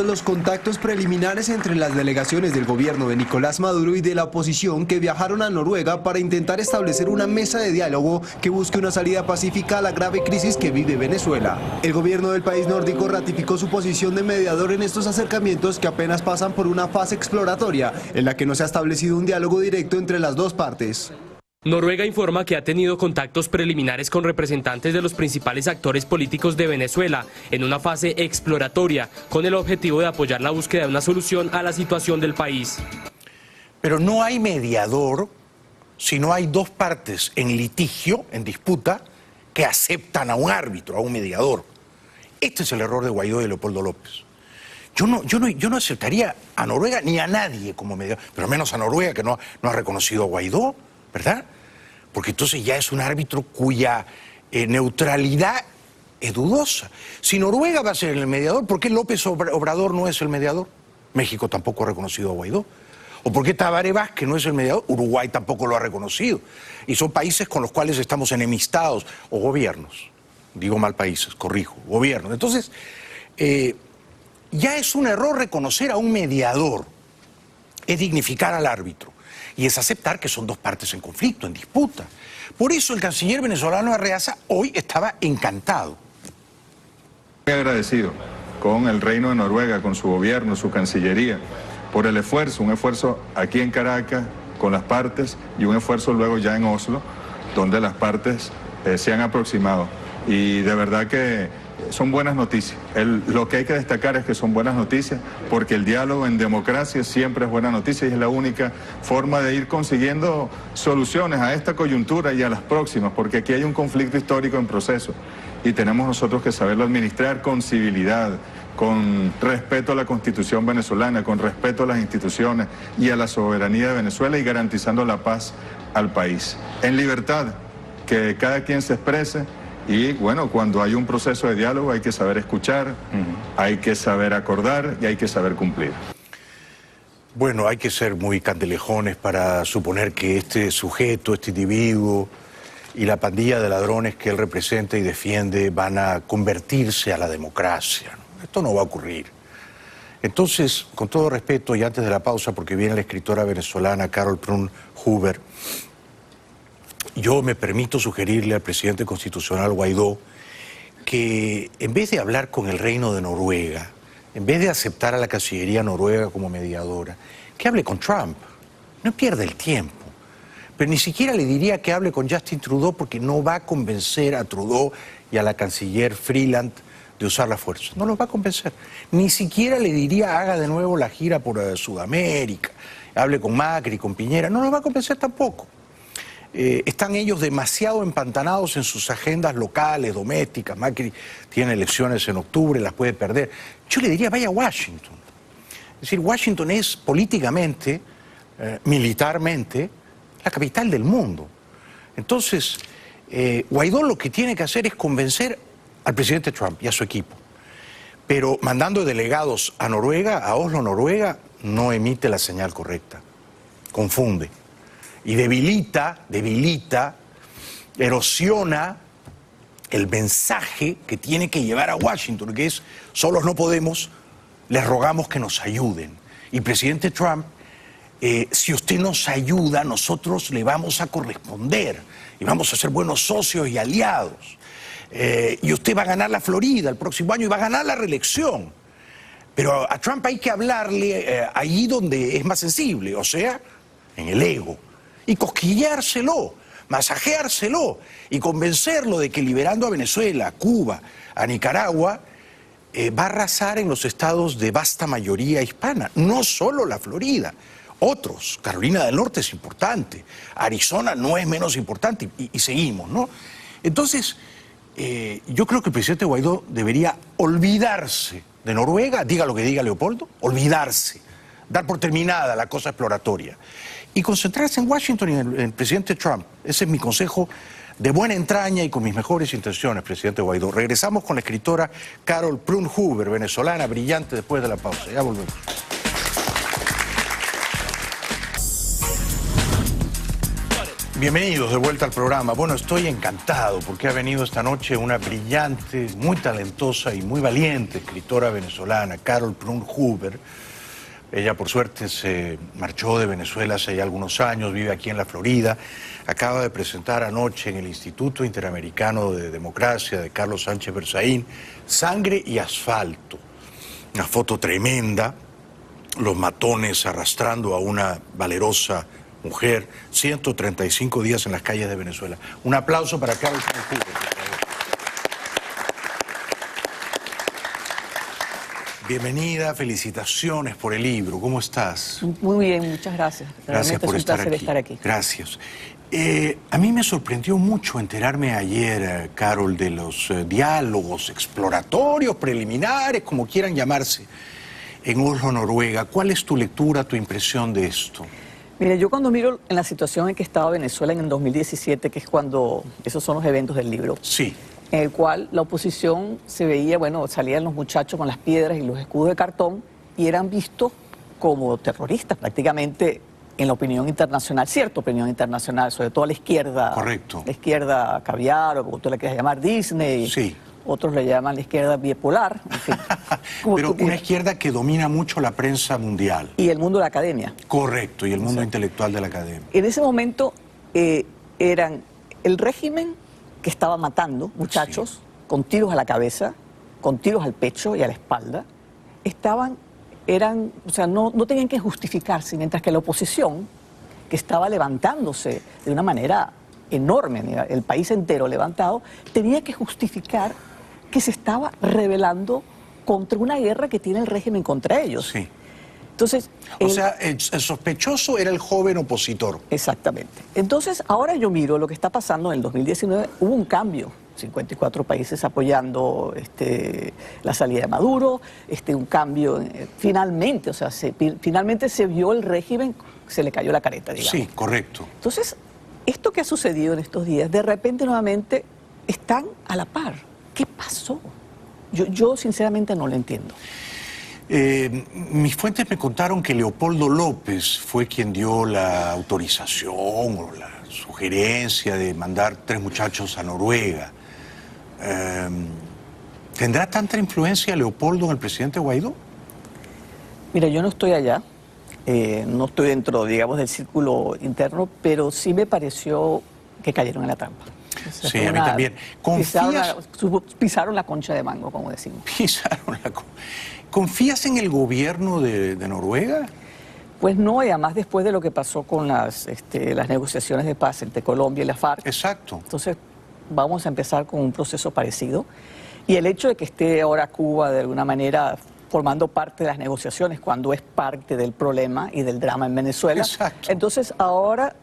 S8: Los contactos preliminares entre las delegaciones del gobierno de Nicolás Maduro y de la oposición que viajaron a Noruega para intentar establecer una mesa de diálogo que busque una salida pacífica a la grave crisis que vive Venezuela. El gobierno del país nórdico ratificó su posición de mediador en estos acercamientos que apenas pasan por una fase exploratoria en la que no se ha establecido un diálogo directo entre las dos partes.
S9: Noruega informa que ha tenido contactos preliminares con representantes de los principales actores políticos de Venezuela en una fase exploratoria con el objetivo de apoyar la búsqueda de una solución a la situación del país.
S1: Pero no hay mediador si no hay dos partes en litigio, en disputa, que aceptan a un árbitro, a un mediador. Este es el error de Guaidó y de Leopoldo López. Yo no aceptaría a Noruega ni a nadie como mediador, pero menos a Noruega que no ha reconocido a Guaidó, ¿verdad? Porque entonces ya es un árbitro cuya neutralidad es dudosa. Si Noruega va a ser el mediador, ¿por qué López Obrador no es el mediador? México tampoco ha reconocido a Guaidó. ¿O por qué Tabaré Vázquez no es el mediador? Uruguay tampoco lo ha reconocido. Y son países con los cuales estamos enemistados, o gobiernos. Digo mal países, corrijo, gobiernos. Entonces, ya es un error reconocer a un mediador. Es dignificar al árbitro. Y es aceptar que son dos partes en conflicto, en disputa. Por eso el canciller venezolano Arreaza hoy estaba encantado.
S10: Muy agradecido con el Reino de Noruega, con su gobierno, su cancillería, por el esfuerzo, un esfuerzo aquí en Caracas con las partes y un esfuerzo luego ya en Oslo, donde las partes se han aproximado. Y de verdad que son buenas noticias. Lo que hay que destacar es que son buenas noticias porque el diálogo en democracia siempre es buena noticia y es la única forma de ir consiguiendo soluciones a esta coyuntura y a las próximas, porque aquí hay un conflicto histórico en proceso y tenemos nosotros que saberlo administrar con civilidad, con respeto a la Constitución venezolana, con respeto a las instituciones y a la soberanía de Venezuela y garantizando la paz al país. En libertad, que cada quien se exprese y, bueno, cuando hay un proceso de diálogo hay que saber escuchar, hay que saber acordar y hay que saber cumplir.
S1: Bueno, hay que ser muy candelejones para suponer que este sujeto, este individuo y la pandilla de ladrones que él representa y defiende van a convertirse a la democracia, ¿no? Esto no va a ocurrir. Entonces, con todo respeto y antes de la pausa, porque viene la escritora venezolana Carol Prun Huber, yo me permito sugerirle al presidente constitucional Guaidó que en vez de hablar con el Reino de Noruega, en vez de aceptar a la Cancillería noruega como mediadora, que hable con Trump. No pierda el tiempo. Pero ni siquiera le diría que hable con Justin Trudeau porque no va a convencer a Trudeau y a la canciller Freeland de usar la fuerza. No los va a convencer. Ni siquiera le diría haga de nuevo la gira por Sudamérica, hable con Macri, con Piñera. No los va a convencer tampoco. Están ellos demasiado empantanados en sus agendas locales, domésticas. Macri tiene elecciones en octubre, las puede perder. Yo le diría, vaya a Washington. Es decir, Washington es políticamente, militarmente, la capital del mundo. Entonces, Guaidó lo que tiene que hacer es convencer al presidente Trump y a su equipo. Pero mandando delegados a Noruega, a Oslo, Noruega, no emite la señal correcta. Confunde. Y debilita, erosiona el mensaje que tiene que llevar a Washington, que es, solos no podemos, les rogamos que nos ayuden. Y presidente Trump, si usted nos ayuda, nosotros le vamos a corresponder y vamos a ser buenos socios y aliados. Y usted va a ganar la Florida el próximo año y va a ganar la reelección. Pero a Trump hay que hablarle allí donde es más sensible, o sea, en el ego. Y cosquillárselo, masajeárselo y convencerlo de que liberando a Venezuela, a Cuba, a Nicaragua, va a arrasar en los estados de vasta mayoría hispana, no solo la Florida, otros. Carolina del Norte es importante, Arizona no es menos importante y seguimos, ¿no? Entonces, yo creo que el presidente Guaidó debería olvidarse de Noruega, diga lo que diga Leopoldo, olvidarse, dar por terminada la cosa exploratoria y concentrarse en Washington y en el presidente Trump. Ese es mi consejo de buena entraña y con mis mejores intenciones, presidente Guaidó. Regresamos con la escritora Carol Prun Huber, venezolana, brillante, después de la pausa. Ya volvemos. Bienvenidos de vuelta al programa. Bueno, estoy encantado porque ha venido esta noche una brillante, muy talentosa y muy valiente escritora venezolana, Carol Prun Huber. Ella, por suerte, se marchó de Venezuela hace ya algunos años, vive aquí en la Florida. Acaba de presentar anoche en el Instituto Interamericano de Democracia de Carlos Sánchez Berzaín, Sangre y Asfalto. Una foto tremenda, los matones arrastrando a una valerosa mujer, 135 días en las calles de Venezuela. Un aplauso para Carol Prun Huber, por favor. Bienvenida, felicitaciones por el libro. ¿Cómo estás?
S11: Muy bien, muchas gracias.
S1: Gracias por estar aquí. Gracias. A mí me sorprendió mucho enterarme ayer, Carol, de los diálogos exploratorios, preliminares, como quieran llamarse, en Oslo, Noruega. ¿Cuál es tu lectura, tu impresión de esto?
S11: Mire, yo cuando miro en la situación en que estaba Venezuela en el 2017, que es cuando esos son los eventos del libro.
S1: Sí.
S11: En el cual la oposición se veía, bueno, salían los muchachos con las piedras y los escudos de cartón y eran vistos como terroristas prácticamente en la opinión internacional, cierta opinión internacional, sobre todo la izquierda.
S1: Correcto.
S11: La izquierda caviar, o como tú le quieras llamar, Disney.
S1: Sí.
S11: Otros le llaman la izquierda bipolar, en fin.
S1: Pero una izquierda que domina mucho la prensa mundial.
S11: Y el mundo de la academia.
S1: Correcto, y el mundo intelectual de la academia.
S11: En ese momento eran el régimen que estaba matando muchachos con tiros a la cabeza, con tiros al pecho y a la espalda, no tenían que justificarse, mientras que la oposición, que estaba levantándose de una manera enorme, el país entero levantado, tenía que justificar que se estaba rebelando contra una guerra que tiene el régimen contra ellos.
S1: Sí.
S11: Entonces,
S1: el sospechoso era el joven opositor.
S11: Exactamente. Entonces, ahora yo miro lo que está pasando en el 2019, hubo un cambio. 54 países apoyando la salida de Maduro, un cambio, finalmente, o sea, finalmente se vio el régimen, se le cayó la careta, digamos.
S1: Sí, correcto.
S11: Entonces, esto que ha sucedido en estos días, de repente nuevamente están a la par. ¿Qué pasó? Yo sinceramente no lo entiendo.
S1: Mis fuentes me contaron que Leopoldo López fue quien dio la autorización o la sugerencia de mandar 3 muchachos a Noruega. ¿Tendrá tanta influencia Leopoldo en el presidente Guaidó?
S11: Mira, yo no estoy allá, no estoy dentro, digamos, del círculo interno, pero sí me pareció que cayeron en la trampa. O sea,
S1: sí, a mí también.
S11: Pisaron la concha de mango, como decimos.
S1: Pisaron la concha. ¿Confías en el gobierno de Noruega?
S11: Pues no, y además después de lo que pasó con las negociaciones de paz entre Colombia y la FARC.
S1: Exacto.
S11: Entonces vamos a empezar con un proceso parecido. Y el hecho de que esté ahora Cuba de alguna manera formando parte de las negociaciones cuando es parte del problema y del drama en Venezuela.
S1: Exacto.
S11: Entonces ahora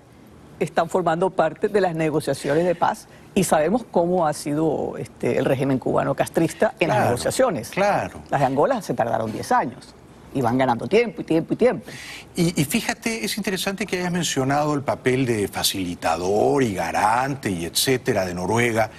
S11: están formando parte de las negociaciones de paz y sabemos cómo ha sido el régimen cubano castrista en las negociaciones.
S1: Claro.
S11: Las de Angola se tardaron 10 años y van ganando tiempo y tiempo y tiempo.
S1: Y fíjate, es interesante que hayas mencionado el papel de facilitador y garante y etcétera de Noruega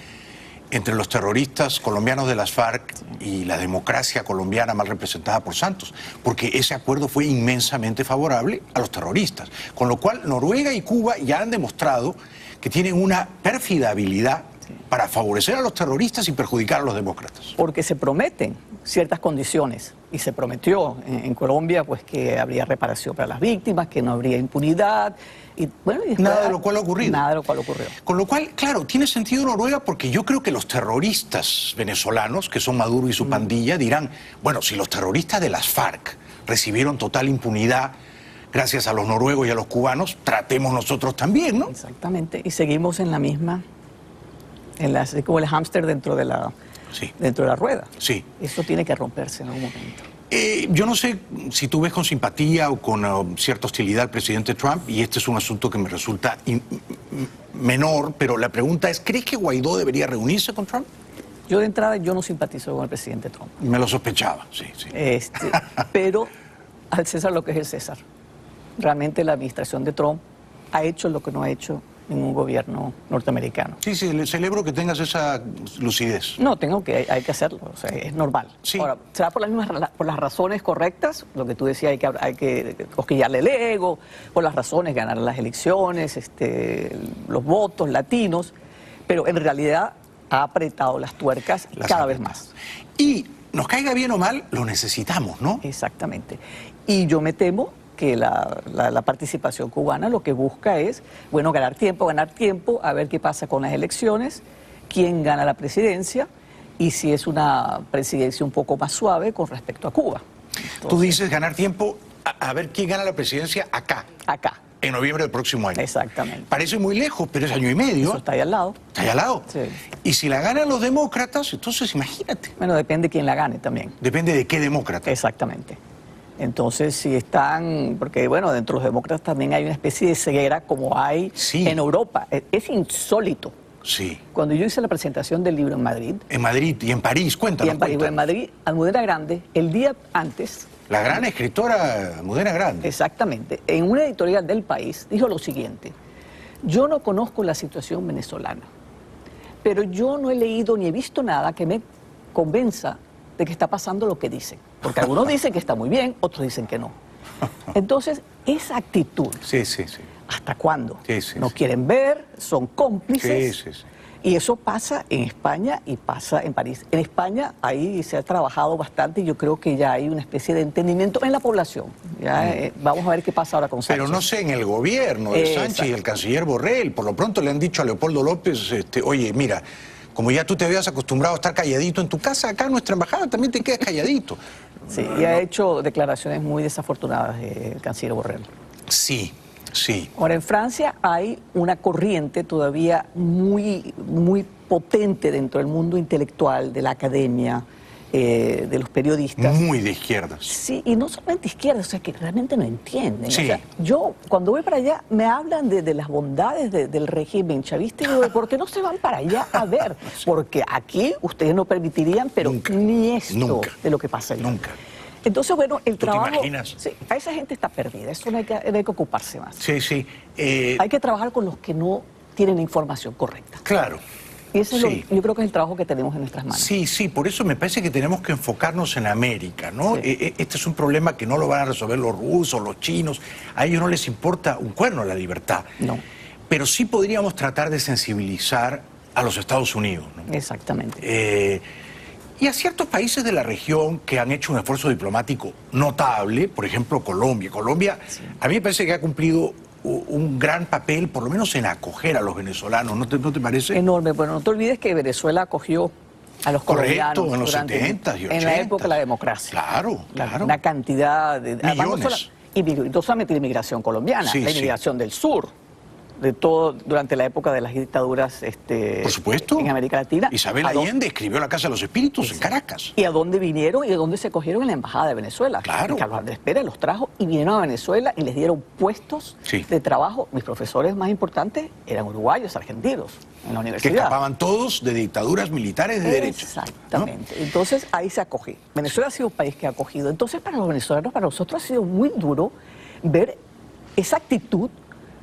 S1: entre los terroristas colombianos de las FARC y la democracia colombiana mal representada por Santos, porque ese acuerdo fue inmensamente favorable a los terroristas, con lo cual Noruega y Cuba ya han demostrado que tienen una pérfida habilidad para favorecer a los terroristas y perjudicar a los demócratas.
S11: Porque se prometen ciertas condiciones, y se prometió en Colombia pues que habría reparación para las víctimas, que no habría impunidad, y bueno, y
S1: nada de lo cual ha ocurrido.
S11: Nada de lo cual ocurrió.
S1: Con lo cual, claro, tiene sentido Noruega porque yo creo que los terroristas venezolanos, que son Maduro y su pandilla, dirán, bueno, si los terroristas de las FARC recibieron total impunidad gracias a los noruegos y a los cubanos, tratemos nosotros también, ¿no?
S11: Exactamente, y seguimos en la misma, como el hámster dentro de la rueda.
S1: Sí.
S11: Eso tiene que romperse en algún momento.
S1: Yo no sé si tú ves con simpatía o con cierta hostilidad al presidente Trump, y este es un asunto que me resulta menor, pero la pregunta es, ¿crees que Guaidó debería reunirse con Trump?
S11: Yo de entrada yo no simpatizo con el presidente Trump.
S1: Me lo sospechaba, sí.
S11: Pero al César lo que es el César. Realmente la administración de Trump ha hecho lo que no ha hecho ningún gobierno norteamericano.
S1: Sí, le celebro que tengas esa lucidez.
S11: No, hay que hacerlo, o sea, es normal. Sí. Ahora, será por las razones correctas, lo que tú decías, hay que cosquillarle el ego, por las razones, ganar las elecciones, los votos latinos, pero en realidad ha apretado las tuercas cada vez más.
S1: Y nos caiga bien o mal, lo necesitamos, ¿no?
S11: Exactamente. Y yo me temo que la participación cubana lo que busca es, bueno, ganar tiempo, a ver qué pasa con las elecciones, quién gana la presidencia y si es una presidencia un poco más suave con respecto a Cuba. Entonces,
S1: tú dices ganar tiempo a ver quién gana la presidencia acá.
S11: Acá.
S1: En noviembre del próximo año.
S11: Exactamente.
S1: Parece muy lejos, pero es año y medio.
S11: Eso está ahí al lado.
S1: Está ahí al lado.
S11: Sí.
S1: Y si la ganan los demócratas, entonces imagínate.
S11: Bueno, depende de quién la gane también.
S1: Depende de qué demócrata.
S11: Exactamente. Entonces, si están, porque bueno, dentro de los demócratas también hay una especie de ceguera como hay en Europa. Es insólito.
S1: Sí.
S11: Cuando yo hice la presentación del libro en Madrid.
S1: En Madrid y en París, cuéntanos.
S11: En Madrid, Almudena Grandes, el día antes.
S1: La gran escritora Almudena Grandes.
S11: Exactamente. En una editorial del País dijo lo siguiente: yo no conozco la situación venezolana, pero yo no he leído ni he visto nada que me convenza de que está pasando lo que dicen. Porque algunos dicen que está muy bien, otros dicen que no. Entonces, esa actitud, ¿hasta cuándo? No quieren ver, son cómplices. Y eso pasa en España y pasa en París. En España ahí se ha trabajado bastante y yo creo que ya hay una especie de entendimiento en la población. Ya, vamos a ver qué pasa ahora con Sánchez.
S1: Pero no sé, en el gobierno de Sánchez y el canciller Borrell, por lo pronto le han dicho a Leopoldo López, oye, mira, como ya tú te habías acostumbrado a estar calladito en tu casa, acá en nuestra embajada también te quedas calladito.
S11: Sí, y ha hecho declaraciones muy desafortunadas el canciller Borrell.
S1: Sí.
S11: Ahora, en Francia hay una corriente todavía muy potente dentro del mundo intelectual, de la academia, de los periodistas.
S1: Muy de izquierdas.
S11: Sí, y no solamente izquierdas, o sea, que realmente no entienden.
S1: Sí.
S11: O sea, yo, cuando voy para allá, me hablan de las bondades del régimen chavista y digo, ¿por qué no se van para allá a ver? Porque aquí ustedes no permitirían, pero
S1: Nunca.
S11: ni esto
S1: Nunca.
S11: de lo que pasa allá.
S1: Nunca.
S11: Entonces, bueno, el
S1: ¿Tú
S11: trabajo...
S1: te imaginas?
S11: Sí, a esa gente está perdida, eso no hay que ocuparse más.
S1: Sí, sí.
S11: Hay que trabajar con los que no tienen la información correcta.
S1: Claro.
S11: Y eso
S1: Sí.
S11: yo creo que es el trabajo que tenemos en nuestras manos.
S1: Sí, sí, por eso me parece que tenemos que enfocarnos en América, ¿no?
S11: Sí.
S1: Este es un problema que no lo van a resolver los rusos, los chinos, a ellos no les importa un cuerno la libertad.
S11: No.
S1: Pero sí podríamos tratar de sensibilizar a los Estados Unidos, ¿no?
S11: Exactamente.
S1: Y a ciertos países de la región que han hecho un esfuerzo diplomático notable, por ejemplo Colombia. Colombia, a mí me parece que ha cumplido un gran papel, por lo menos en acoger a los venezolanos, ¿no te parece?
S11: Enorme. Bueno, no te olvides que Venezuela acogió a los colombianos
S1: Correcto, en los
S11: durante-
S1: 70 y 80.
S11: en la época de la democracia.
S1: Claro, claro.
S11: Una cantidad de... además,
S1: Millones.
S11: no solamente la inmigración colombiana,
S1: Sí,
S11: la
S1: sí.
S11: inmigración del sur, de todo durante la época de las dictaduras
S1: Por supuesto.
S11: en América Latina.
S1: Isabel
S11: ¿A dónde-
S1: Allende escribió La Casa de los Espíritus en Caracas.
S11: ¿Y a dónde vinieron y a dónde se cogieron? En la Embajada de Venezuela.
S1: Claro.
S11: Carlos Andrés Pérez los trajo y vinieron a Venezuela y les dieron puestos
S1: Sí.
S11: de trabajo. Mis profesores más importantes eran uruguayos, argentinos, en la
S1: Que
S11: universidad.
S1: escapaban todos de dictaduras militares de derecha.
S11: Exactamente. Entonces ahí se acoge. Venezuela ha sido un país que ha acogido. Entonces para los venezolanos, para nosotros ha sido muy duro ver esa actitud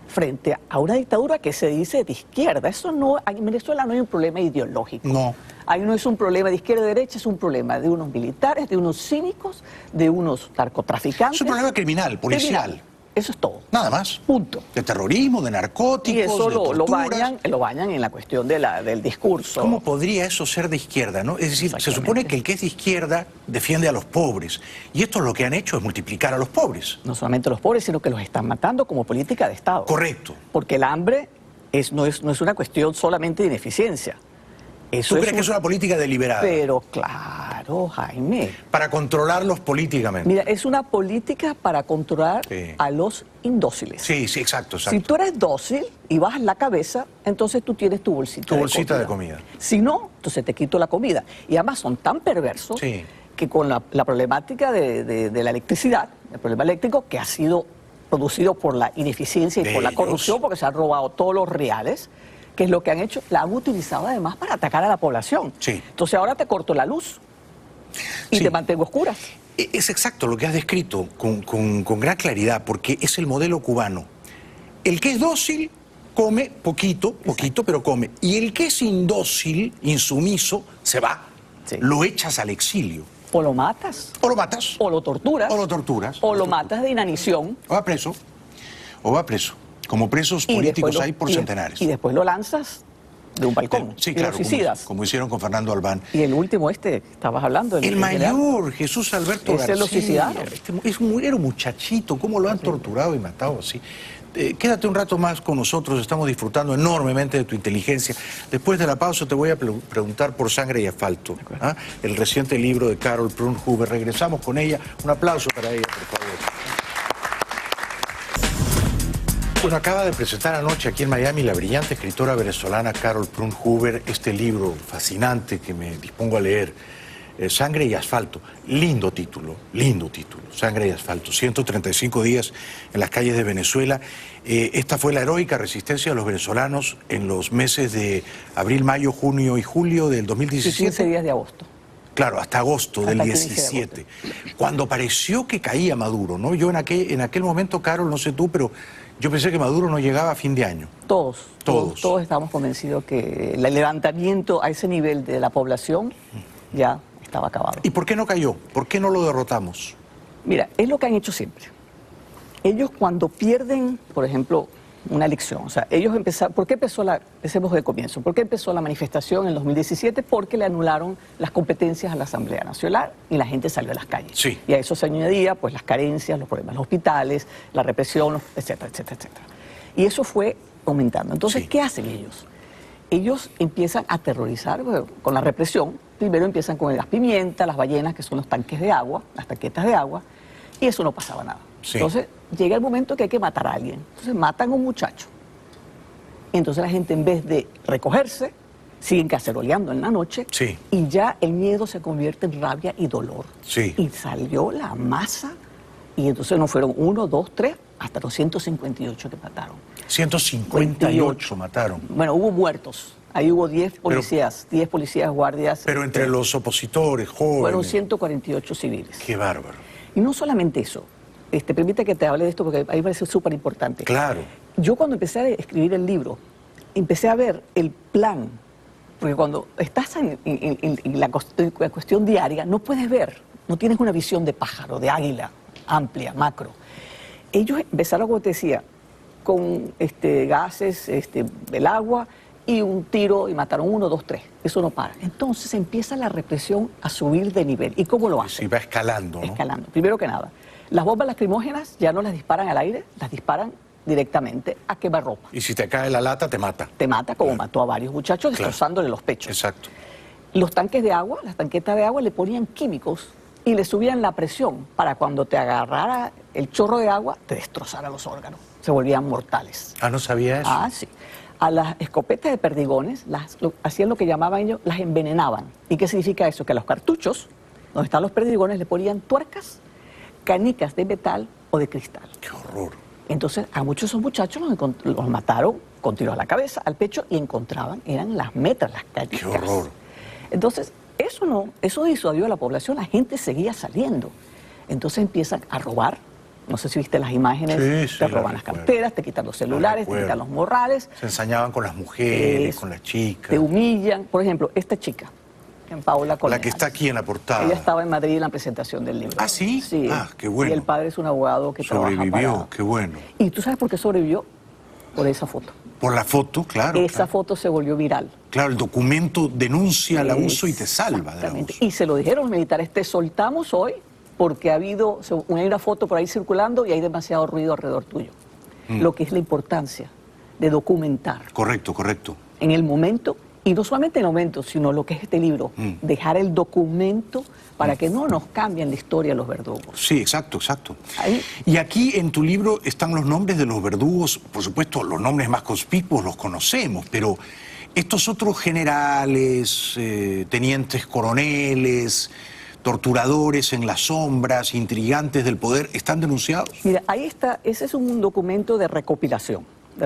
S11: frente a una dictadura que se dice de izquierda. Eso no, en Venezuela no hay un problema ideológico.
S1: No.
S11: Ahí no es un problema de izquierda y derecha, es un problema de unos militares, de unos cínicos, de unos narcotraficantes.
S1: Es un problema criminal, policial.
S11: Criminal. Eso es todo.
S1: Nada más.
S11: Punto.
S1: De terrorismo, de narcóticos,
S11: Y eso
S1: de
S11: lo
S1: torturas.
S11: bañan en la cuestión del discurso.
S1: ¿Cómo podría eso ser de izquierda, no? Es decir, se
S11: Exactamente.
S1: supone que el que es de izquierda defiende a los pobres. Y esto lo que han hecho es multiplicar a los pobres.
S11: No solamente los pobres, sino que los están matando como política de Estado.
S1: Correcto.
S11: Porque el hambre no es una cuestión solamente de ineficiencia. Eso
S1: ¿Tú crees que es una política deliberada?
S11: Pero claro, Jaime.
S1: Para controlarlos políticamente.
S11: Mira, es una política para controlar
S1: Sí.
S11: a los indóciles.
S1: Sí, sí, exacto,
S11: Si
S1: exacto.
S11: tú eres dócil y bajas la cabeza, entonces tú tienes tu bolsita,
S1: Tu bolsita de comida.
S11: Si no, entonces te quito la comida. Y además son tan perversos
S1: Sí.
S11: que con la problemática de la electricidad, el problema eléctrico que ha sido producido por la ineficiencia y
S1: De
S11: por la
S1: ellos.
S11: corrupción, porque se han robado todos los reales, que es lo que han hecho, la han utilizado además para atacar a la población.
S1: Sí.
S11: Entonces ahora te corto la luz y
S1: Sí.
S11: te mantengo a oscuras.
S1: Es exacto lo que has descrito con gran claridad, porque es el modelo cubano. El que es dócil come poquito, pero come. Y el que es indócil, insumiso, se va.
S11: Sí.
S1: Lo echas al exilio.
S11: O lo matas,
S1: O lo matas.
S11: o lo torturas,
S1: O lo torturas.
S11: o lo matas de inanición.
S1: O va preso. O va preso. Como presos
S11: y
S1: políticos
S11: después
S1: hay por centenares.
S11: Y después lo lanzas de un balcón.
S1: Sí,
S11: y
S1: claro,
S11: lo suicidas.
S1: como hicieron con Fernando Albán.
S11: Y el último que estabas hablando.
S1: El
S11: general.
S1: mayor, Jesús Alberto
S11: Ese
S1: García.
S11: lo suicidaron.
S1: Era un muchachito, ¿cómo lo han torturado y matado así? Quédate un rato más con nosotros, estamos disfrutando enormemente de tu inteligencia. Después de la pausa te voy a preguntar por Sangre y Asfalto, ¿ah? El reciente libro de Carol Prunhuber. Regresamos con ella. Un aplauso para ella, por favor. Bueno, acaba de presentar anoche aquí en Miami la brillante escritora venezolana Carol Prunhuber este libro fascinante que me dispongo a leer, Sangre y Asfalto. Lindo título, Sangre y Asfalto. 135 días en las calles de Venezuela. Esta fue la heroica resistencia de los venezolanos en los meses de abril, mayo, junio y julio del
S11: Y
S1: 2017.
S11: 15 días de agosto.
S1: Claro, hasta agosto del
S11: Hasta 15 de
S1: 17, cuando pareció que caía Maduro, ¿no? Yo en aquel momento, Carol, no sé tú, pero yo pensé que Maduro no llegaba a fin de año.
S11: Todos estábamos convencidos que el levantamiento a ese nivel de la población ya estaba acabado.
S1: ¿Y por qué no cayó? ¿Por qué no lo derrotamos?
S11: Mira, es lo que han hecho siempre. Ellos cuando pierden, por ejemplo, una elección, o sea, ellos empezaron, ¿por qué empecemos del comienzo? ¿Por qué empezó la manifestación en 2017? Porque le anularon las competencias a la Asamblea Nacional y la gente salió a las calles.
S1: Sí.
S11: Y a eso se añadía pues las carencias, los problemas en los hospitales, la represión, etcétera, etcétera, etcétera. Y eso fue aumentando. Entonces,
S1: Sí.
S11: ¿qué hacen ellos? Ellos empiezan a aterrorizar con la represión. Primero empiezan con el gas pimienta, las ballenas, que son los tanques de agua, las tanquetas de agua, y eso no pasaba nada.
S1: Sí.
S11: Entonces, llega el momento que hay que matar a alguien. Entonces, matan a un muchacho. Y entonces la gente, en vez de recogerse, siguen caceroleando en la noche,
S1: Sí.
S11: y ya el miedo se convierte en rabia y dolor.
S1: Sí.
S11: Y salió la masa, y entonces no fueron 1, 2, 3, hasta los 158 que mataron.
S1: 158 mataron.
S11: Bueno, hubo muertos. Ahí hubo 10 policías, 10 policías guardias.
S1: Pero entre los opositores, jóvenes.
S11: Fueron 148 civiles.
S1: Qué bárbaro.
S11: Y no solamente eso. Permite que te hable de esto porque a mí me parece súper importante.
S1: Claro.
S11: Yo cuando empecé a escribir el libro, empecé a ver el plan, porque cuando estás en la cuestión diaria, no puedes ver, no tienes una visión de pájaro, de águila, amplia, macro. Ellos empezaron, como te decía, con gases, el agua y un tiro y mataron 1, 2, 3. Eso no para. Entonces empieza la represión a subir de nivel. ¿Y cómo lo hacen?
S1: Sí, va escalando, ¿no?
S11: Escalando. Primero que nada, las bombas lacrimógenas ya no las disparan al aire, las disparan directamente a quemarropa.
S1: Y si te cae la lata, te mata.
S11: Te mata, como mató a varios muchachos, destrozándole los pechos.
S1: Exacto.
S11: Los tanques de agua, las tanquetas de agua, le ponían químicos y le subían la presión para cuando te agarrara el chorro de agua, te destrozara los órganos. Se volvían mortales.
S1: Ah, no sabía eso.
S11: Ah, sí. A las escopetas de perdigones hacían lo que llamaban ellos, las envenenaban. ¿Y qué significa eso? Que a los cartuchos, donde están los perdigones, le ponían tuercas, canicas de metal o de cristal.
S1: ¡Qué horror!
S11: Entonces, a muchos de esos muchachos los mataron con tiros a la cabeza, al pecho, y encontraban, eran las metras, las canicas.
S1: ¡Qué horror!
S11: Entonces, eso disuadió a la población, la gente seguía saliendo. Entonces empiezan a robar. No sé si viste las imágenes,
S1: Sí,
S11: te roban las carteras, te quitan los celulares, te quitan los morrales.
S1: Se ensañaban con las mujeres, con las chicas.
S11: Te humillan. Por ejemplo, esta chica, Paola Colmenares.
S1: La que está aquí en la portada.
S11: Ella estaba en Madrid en la presentación del libro.
S1: ¿Ah, sí?
S11: Sí.
S1: Ah, qué bueno.
S11: Y el padre es un abogado que
S1: sobrevivió,
S11: trabaja
S1: qué bueno.
S11: ¿Y tú sabes por qué sobrevivió? Por esa foto.
S1: Por la foto, claro.
S11: Esa foto se volvió viral.
S1: Claro, el documento denuncia el abuso y te salva del abuso.
S11: Y se lo dijeron los militares, te soltamos hoy porque hay una foto por ahí circulando y hay demasiado ruido alrededor tuyo. Lo que es la importancia de documentar.
S1: Correcto, correcto.
S11: En el momento, y no solamente en el momento, sino lo que es este libro, dejar el documento para que no nos cambien la historia los verdugos.
S1: Sí, exacto, exacto.
S11: Ahí.
S1: Y aquí en tu libro están los nombres de los verdugos, por supuesto los nombres más conspicuos los conocemos, pero estos otros generales, tenientes coroneles, torturadores en las sombras, intrigantes del poder, ¿están denunciados?
S11: Mira, ahí está, ese es un documento de recopilación de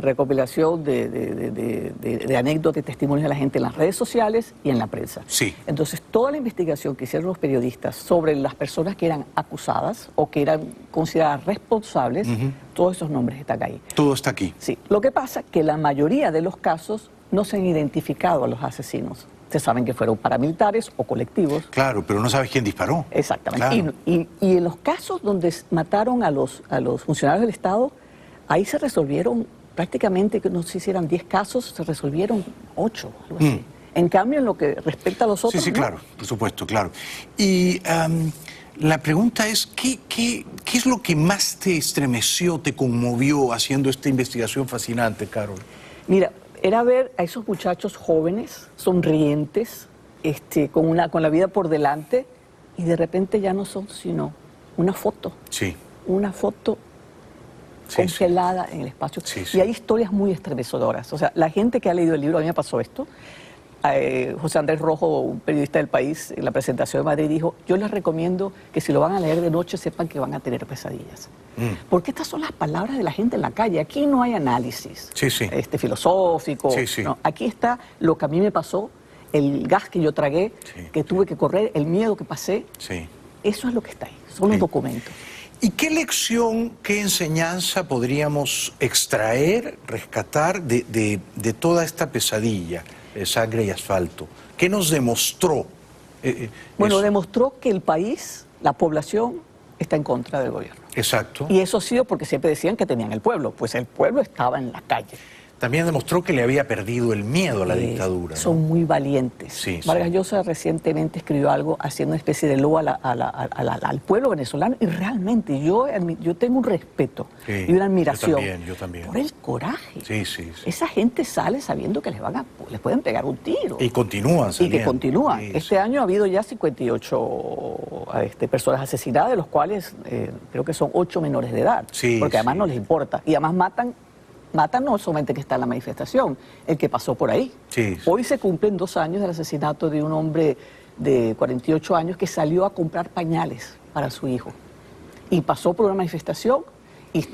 S11: anécdotas y testimonios de la gente en las redes sociales y en la prensa.
S1: Sí.
S11: Entonces, toda la investigación que hicieron los periodistas sobre las personas que eran acusadas o que eran consideradas responsables, todos esos nombres están ahí.
S1: Todo está aquí.
S11: Sí. Lo que pasa es que la mayoría de los casos no se han identificado a los asesinos. Se saben que fueron paramilitares o colectivos.
S1: Claro, pero no sabes quién disparó.
S11: Exactamente.
S1: Claro.
S11: Y en los casos donde mataron a los funcionarios del Estado, ahí se resolvieron prácticamente, no sé si eran 10 casos, se resolvieron 8, algo así. En cambio, en lo que respecta a los otros...
S1: Sí,
S11: ¿no?
S1: claro, por supuesto, claro. Y la pregunta es, ¿qué es lo que más te estremeció, te conmovió haciendo esta investigación fascinante, Carol?
S11: Mira, era ver a esos muchachos jóvenes, sonrientes, con la vida por delante, y de repente ya no son sino una foto.
S1: Sí.
S11: Una foto congelada en el espacio.
S1: Sí, sí.
S11: Y hay historias muy estremecedoras. O sea, la gente que ha leído el libro, a mí me pasó esto. José Andrés Rojo, un periodista del País, en la presentación de Madrid, dijo: yo les recomiendo que si lo van a leer de noche sepan que van a tener pesadillas. Porque estas son las palabras de la gente en la calle. Aquí no hay análisis filosófico.
S1: Sí, sí.
S11: No, aquí está lo que a mí me pasó, el gas que yo tragué, que tuve que correr, el miedo que pasé.
S1: Sí.
S11: Eso es lo que está ahí, son los documentos.
S1: ¿Y qué lección, qué enseñanza podríamos extraer, rescatar de toda esta pesadilla de Sangre y Asfalto? ¿Qué nos demostró?
S11: Bueno, demostró que el país, la población, está en contra del gobierno.
S1: Exacto.
S11: Y eso ha sido porque siempre decían que tenían el pueblo, pues el pueblo estaba en la calle.
S1: También demostró que le había perdido el miedo a la dictadura.
S11: Son muy valientes.
S1: Sí,
S11: Vargas Llosa recientemente escribió algo haciendo una especie de loa al pueblo venezolano, y realmente yo tengo un respeto y una admiración
S1: yo también.
S11: por el coraje.
S1: Sí.
S11: Esa gente sale sabiendo que les pueden pegar un tiro.
S1: Y continúan saliendo.
S11: Y que continúan.
S1: Sí,
S11: este año ha habido ya 58 personas asesinadas, de los cuales creo que son 8 menores de edad.
S1: Sí,
S11: porque además
S1: sí.
S11: no les importa. Y además matan mata no solamente que está en la manifestación, el que pasó por ahí.
S1: Sí.
S11: Hoy se cumplen 2 años del asesinato de un hombre de 48 años que salió a comprar pañales para su hijo. Y pasó por una manifestación y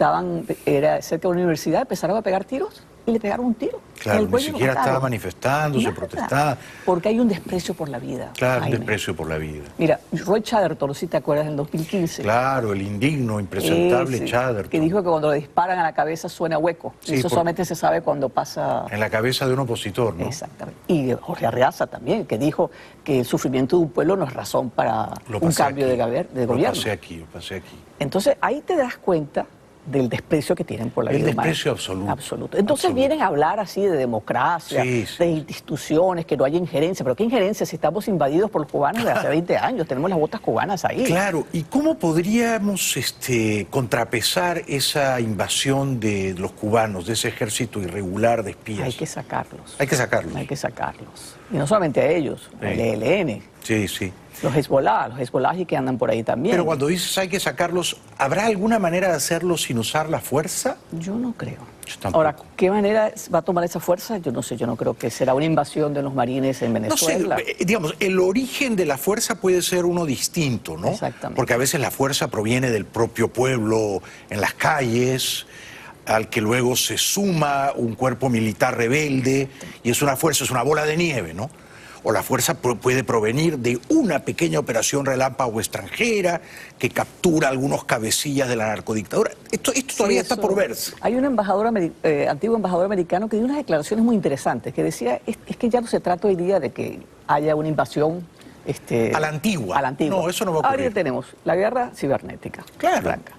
S11: era cerca de una universidad, empezaron a pegar tiros y le pegaron un tiro.
S1: Claro, ni siquiera estaba manifestando, se protestaba.
S11: Porque hay un desprecio por la vida.
S1: Claro,
S11: Jaime.
S1: un desprecio por la vida.
S11: Mira, Roy Chatterton, si te acuerdas, en el 2015.
S1: Claro, el indigno, impresentable Chatterton.
S11: Que dijo que cuando le disparan a la cabeza suena hueco.
S1: Sí,
S11: eso solamente se sabe cuando pasa...
S1: En la cabeza de un opositor, ¿no?
S11: Exactamente. Y Jorge Arreaza también, que dijo que el sufrimiento de un pueblo no es razón para un cambio de gobierno.
S1: Lo pasé aquí.
S11: Entonces, ahí te das cuenta del desprecio que tienen por la vida humana.
S1: El desprecio absoluto.
S11: Absoluto. Entonces vienen a hablar así de democracia, de instituciones, que no haya injerencia. ¿Pero qué injerencia si estamos invadidos por los cubanos de hace 20 años? Tenemos las botas cubanas ahí.
S1: Claro. ¿Y cómo podríamos contrapesar esa invasión de los cubanos, de ese ejército irregular de espías?
S11: Hay que sacarlos.
S1: Hay que sacarlos.
S11: Hay que sacarlos. Y no solamente a ellos, el ELN.
S1: Sí, sí.
S11: Los Hezbollah que andan por ahí también.
S1: Pero cuando dices hay que sacarlos, ¿habrá alguna manera de hacerlo sin usar la fuerza?
S11: Yo no creo.
S1: Yo tampoco.
S11: Ahora, ¿qué manera va a tomar esa fuerza? Yo no sé, yo no creo que será una invasión de los marines en Venezuela.
S1: No sé, digamos, el origen de la fuerza puede ser uno distinto, ¿no?
S11: Exactamente.
S1: Porque a veces la fuerza proviene del propio pueblo en las calles, al que luego se suma un cuerpo militar rebelde, y es una fuerza, es una bola de nieve, ¿no? O la fuerza puede provenir de una pequeña operación relámpago extranjera que captura algunos cabecillas de la narcodictadura. Esto todavía está por verse.
S11: Hay un embajador, antiguo embajador americano que dio unas declaraciones muy interesantes, que decía, es que ya no se trata hoy día de que haya una invasión...
S1: a la antigua.
S11: A la antigua.
S1: No, eso no va a ocurrir.
S11: Ahora tenemos la guerra cibernética.
S1: Claro.
S11: Blanca.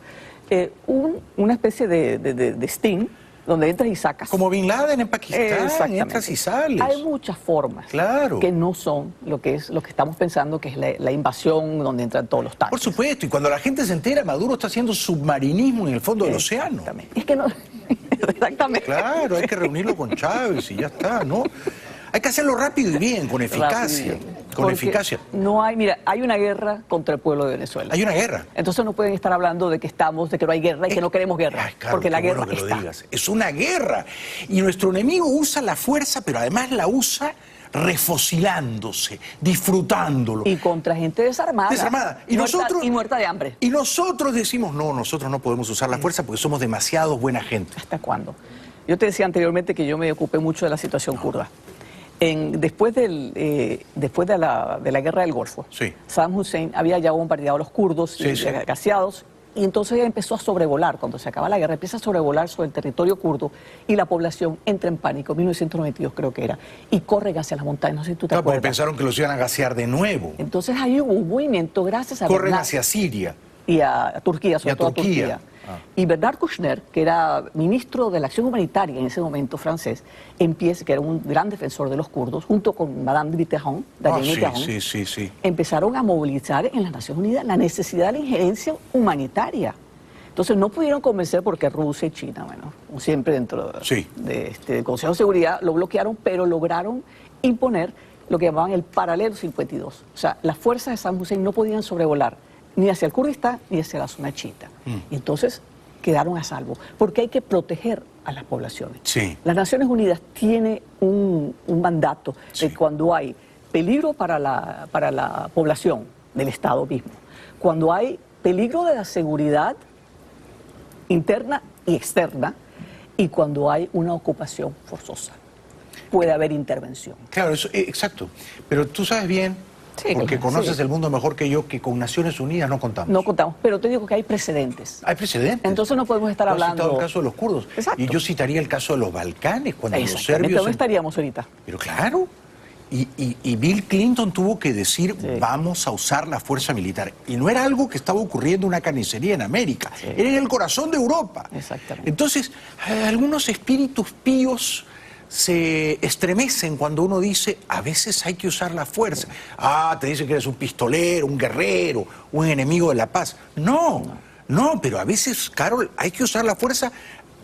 S11: Una especie de sting, donde entras y sacas.
S1: Como Bin Laden en Pakistán, entras y sales.
S11: Hay muchas formas que no son lo que estamos pensando que es la invasión donde entran todos los tanques.
S1: Por supuesto, y cuando la gente se entera, Maduro está haciendo submarinismo en el fondo del océano.
S11: Es que no... Exactamente.
S1: Claro, hay que reunirlo con Chávez y ya está, ¿no? Hay que hacerlo rápido y bien, con eficacia. Con eficacia.
S11: No hay, mira, hay una guerra contra el pueblo de Venezuela.
S1: Hay una guerra.
S11: Entonces no pueden estar hablando de que no hay guerra y que no queremos guerra.
S1: Ay, claro,
S11: porque la guerra
S1: bueno que
S11: está.
S1: lo digas. Es una guerra. Y nuestro enemigo usa la fuerza, pero además la usa refocilándose, disfrutándolo.
S11: Y contra gente desarmada.
S1: Desarmada.
S11: Y muerta de hambre.
S1: Y nosotros decimos, no, nosotros no podemos usar la fuerza porque somos demasiado buena gente.
S11: ¿Hasta cuándo? Yo te decía anteriormente que yo me ocupé mucho de la situación kurda. Después de la guerra del Golfo, Saddam Hussein había ya bombardeado a los kurdos gaseados, y entonces empezó a sobrevolar. Cuando se acaba la guerra, empieza a sobrevolar sobre el territorio kurdo y la población entra en pánico, 1992 creo que era, y corre hacia las montañas. No sé si tú te acuerdas.
S1: Porque pensaron que los iban a gasear de nuevo.
S11: Entonces ahí hubo un movimiento gracias a
S1: Corren hacia Siria.
S11: Y a Turquía, sobre todo a Turquía. Y Bernard Kouchner, que era ministro de la Acción Humanitaria en ese momento francés, que era un gran defensor de los kurdos, junto con Madame Mitterrand, empezaron a movilizar en las Naciones Unidas la necesidad de la injerencia humanitaria. Entonces no pudieron convencer porque Rusia y China, bueno, como siempre dentro del Consejo de Seguridad, lo bloquearon, pero lograron imponer lo que llamaban el paralelo 52. O sea, las fuerzas de Saddam Hussein no podían sobrevolar ni hacia el Kurdistán ni hacia la zona chiita. Y entonces quedaron a salvo, porque hay que proteger a las poblaciones. Las Naciones Unidas tiene un mandato de cuando hay peligro para la población del Estado mismo, cuando hay peligro de la seguridad interna y externa, y cuando hay una ocupación forzosa. Puede haber intervención.
S1: Claro, eso, exacto. Pero tú sabes bien, porque conoces el mundo mejor que yo, que con Naciones Unidas no contamos.
S11: No contamos, pero te digo que hay precedentes.
S1: Hay precedentes.
S11: Entonces no podemos estar hablando...
S1: Has citado el caso de los kurdos.
S11: Exacto.
S1: Y yo citaría el caso de los Balcanes, cuando los serbios...
S11: ¿Dónde estaríamos ahorita?
S1: Pero claro. Y Bill Clinton tuvo que decir, vamos a usar la fuerza militar. Y no era algo que estaba ocurriendo una carnicería en América, era en el corazón de Europa.
S11: Exactamente.
S1: Entonces, algunos espíritus píos se estremecen cuando uno dice, a veces hay que usar la fuerza. Te dicen que eres un pistolero, un guerrero, un enemigo de la paz. No, pero a veces, Carol, hay que usar la fuerza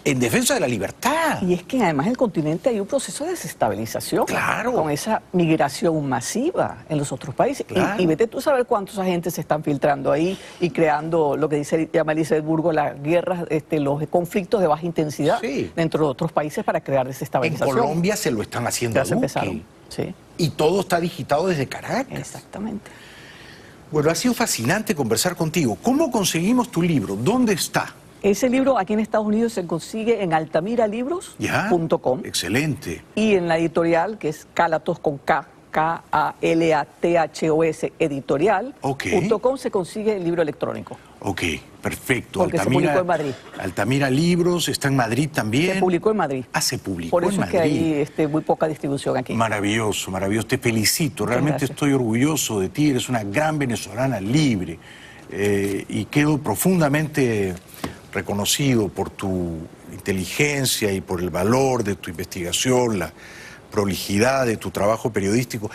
S1: en defensa de la libertad.
S11: Y es que además en el continente hay un proceso de desestabilización.
S1: Claro.
S11: Con esa migración masiva en los otros países.
S1: Claro.
S11: Y vete tú a saber cuántos agentes se están filtrando ahí y creando lo que llama Elizabeth Burgo las guerras, los conflictos de baja intensidad dentro de otros países para crear
S1: En
S11: desestabilización.
S1: Colombia se lo están haciendo
S11: Ya
S1: a
S11: se
S1: Duque.
S11: empezaron. Sí.
S1: Y todo está digitado desde Caracas.
S11: Exactamente.
S1: Bueno, ha sido fascinante conversar contigo. ¿Cómo conseguimos tu libro? ¿Dónde está?
S11: Ese libro aquí en Estados Unidos se consigue en altamiralibros.com.
S1: Excelente.
S11: Y en la editorial, que es Calathos con K, K-A-L-A-T-H-O-S editorial.com, se consigue el libro electrónico.
S1: Ok, perfecto.
S11: Porque se publicó en Madrid.
S1: Altamira Libros, está en Madrid también.
S11: Se publicó en Madrid.
S1: Ah, se publicó
S11: Por eso
S1: en
S11: es que
S1: Madrid.
S11: hay muy poca distribución aquí.
S1: Maravilloso, maravilloso. Te felicito. Realmente
S11: gracias.
S1: estoy orgulloso de ti. Eres una gran venezolana libre. Y quedo profundamente reconocido por tu inteligencia y por el valor de tu investigación, la prolijidad de tu trabajo periodístico.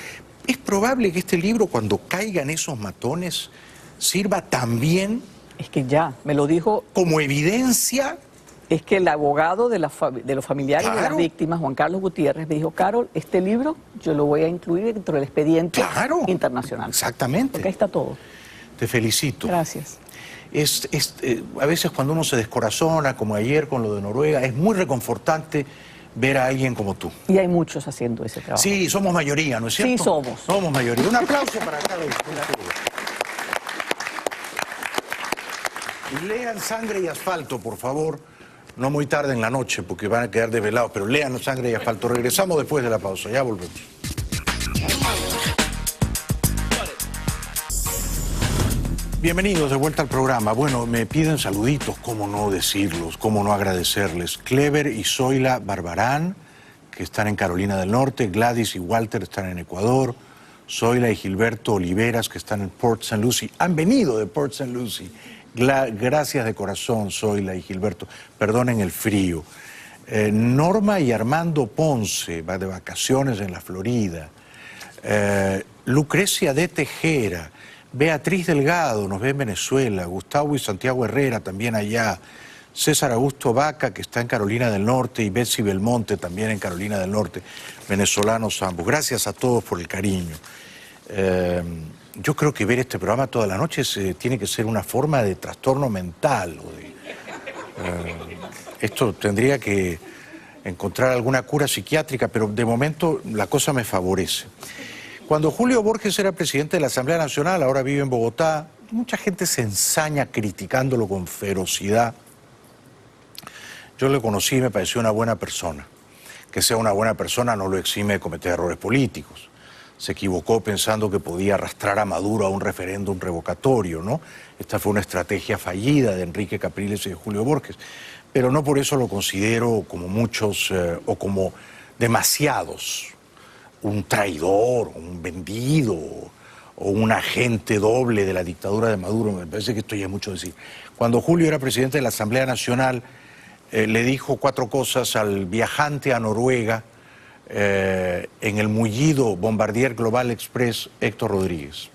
S1: Es probable que este libro, cuando caigan esos matones, sirva también...
S11: Es que ya, me lo dijo...
S1: Como evidencia...
S11: Es que el abogado de los familiares de las víctimas, Juan Carlos Gutiérrez, me dijo, Carol, este libro yo lo voy a incluir dentro del expediente internacional.
S1: Exactamente.
S11: Porque ahí está todo.
S1: Te felicito.
S11: Gracias.
S1: A veces cuando uno se descorazona, como ayer con lo de Noruega, es muy reconfortante ver a alguien como tú.
S11: Y hay muchos haciendo ese trabajo.
S1: Sí, somos mayoría, ¿no es cierto?
S11: Sí, somos.
S1: Somos mayoría. Un aplauso para Carlos. Lean Sangre y Asfalto, por favor. No muy tarde en la noche, porque van a quedar desvelados, pero lean Sangre y Asfalto. Regresamos después de la pausa, ya volvemos. Bienvenidos de vuelta al programa. Bueno, me piden saluditos, cómo no decirlos, cómo no agradecerles. Clever y Zoila Barbarán, que están en Carolina del Norte, Gladys y Walter están en Ecuador, Zoila y Gilberto Oliveras, que están en Port St. Lucie, han venido de Port St. Lucie. Gracias de corazón, Zoila y Gilberto. Perdonen el frío. Norma y Armando Ponce, va de vacaciones en la Florida. Lucrecia de Tejera. Beatriz Delgado, nos ve en Venezuela. Gustavo y Santiago Herrera, también allá. César Augusto Vaca, que está en Carolina del Norte, y Betsy Belmonte, también en Carolina del Norte. Venezolanos ambos. Gracias a todos por el cariño. Yo creo que ver este programa toda la noche tiene que ser una forma de trastorno mental. Esto tendría que encontrar alguna cura psiquiátrica, pero de momento la cosa me favorece. Cuando Julio Borges era presidente de la Asamblea Nacional, ahora vive en Bogotá, mucha gente se ensaña criticándolo con ferocidad. Yo lo conocí y me pareció una buena persona. Que sea una buena persona no lo exime de cometer errores políticos. Se equivocó pensando que podía arrastrar a Maduro a un referéndum revocatorio, ¿no? Esta fue una estrategia fallida de Enrique Capriles y de Julio Borges. Pero no por eso lo considero, como muchos, o como demasiados, un traidor, un vendido, o un agente doble de la dictadura de Maduro. Me parece que esto ya es mucho decir. Cuando Julio era presidente de la Asamblea Nacional, le dijo 4 cosas al viajante a Noruega en el mullido Bombardier Global Express Héctor Rodríguez.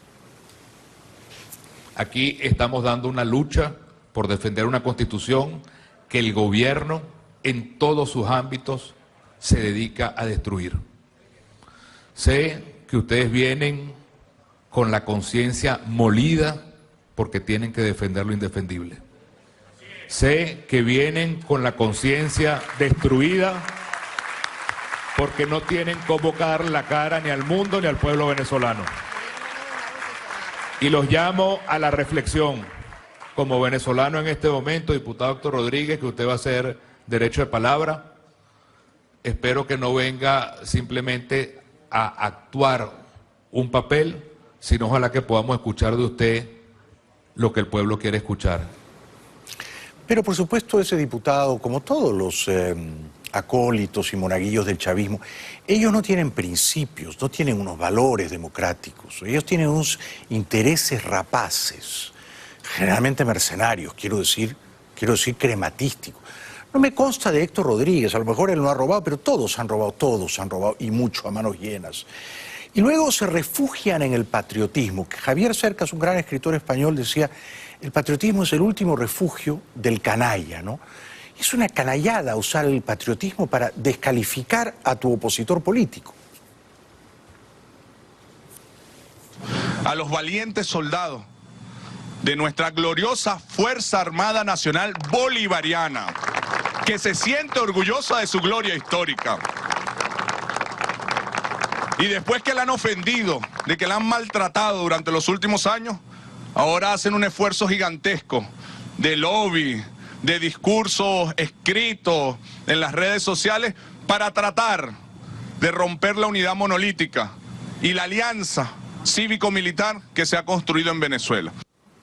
S12: Aquí estamos dando una lucha por defender una constitución que el gobierno en todos sus ámbitos se dedica a destruir. Sé que ustedes vienen con la conciencia molida porque tienen que defender lo indefendible. Sé que vienen con la conciencia destruida porque no tienen cómo dar la cara ni al mundo ni al pueblo venezolano. Y los llamo a la reflexión. Como venezolano en este momento, diputado Héctor Rodríguez, que usted va a hacer derecho de palabra, espero que no venga simplemente a actuar un papel, sino ojalá que podamos escuchar de usted lo que el pueblo quiere escuchar.
S1: Pero por supuesto ese diputado, como todos los acólitos y monaguillos del chavismo, ellos no tienen principios, no tienen unos valores democráticos, ellos tienen unos intereses rapaces, generalmente mercenarios, quiero decir crematísticos. No me consta de Héctor Rodríguez, a lo mejor él no ha robado, pero todos han robado, y mucho, a manos llenas. Y luego se refugian en el patriotismo, que Javier Cercas, un gran escritor español, decía, el patriotismo es el último refugio del canalla, ¿no? Es una canallada usar el patriotismo para descalificar a tu opositor político.
S13: A los valientes soldados de nuestra gloriosa Fuerza Armada Nacional Bolivariana, que se siente orgullosa de su gloria histórica. Y después que la han ofendido, de que la han maltratado durante los últimos años, ahora hacen un esfuerzo gigantesco de lobby, de discursos escritos en las redes sociales para tratar de romper la unidad monolítica y la alianza cívico-militar que se ha construido en Venezuela.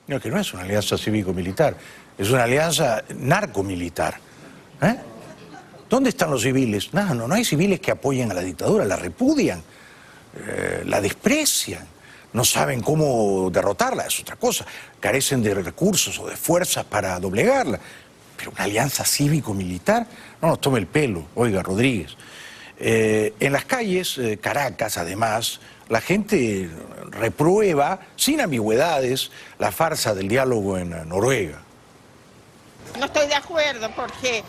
S1: No, que no es una alianza cívico-militar, es una alianza narco-militar. ¿Dónde están los civiles? No hay civiles que apoyen a la dictadura, la repudian, la desprecian, no saben cómo derrotarla, es otra cosa, carecen de recursos o de fuerzas para doblegarla. Pero una alianza cívico-militar, no nos tome el pelo, oiga, Rodríguez. En las calles, Caracas, además, la gente reprueba, sin ambigüedades, la farsa del diálogo en Noruega.
S14: No estoy de acuerdo porque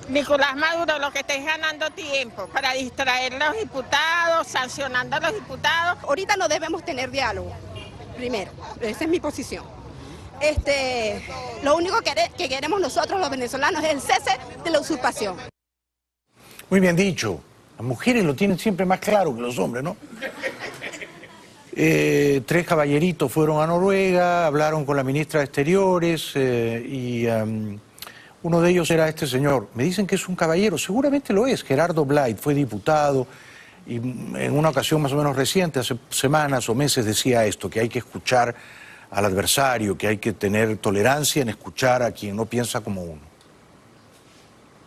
S14: Nicolás Maduro lo que está es ganando tiempo para distraer a los diputados, sancionando a los diputados.
S15: Ahorita no debemos tener diálogo, primero, esa es mi posición. Lo único que queremos nosotros los venezolanos es el cese de la usurpación.
S1: Muy bien dicho. Las mujeres lo tienen siempre más claro que los hombres, ¿no? 3 caballeritos fueron a Noruega, hablaron con la ministra de Exteriores y uno de ellos era este señor. Me dicen que es un caballero, seguramente lo es, Gerardo Blight, fue diputado y en una ocasión más o menos reciente, hace semanas o meses, decía esto, que hay que escuchar al adversario, que hay que tener tolerancia en escuchar a quien no piensa como uno.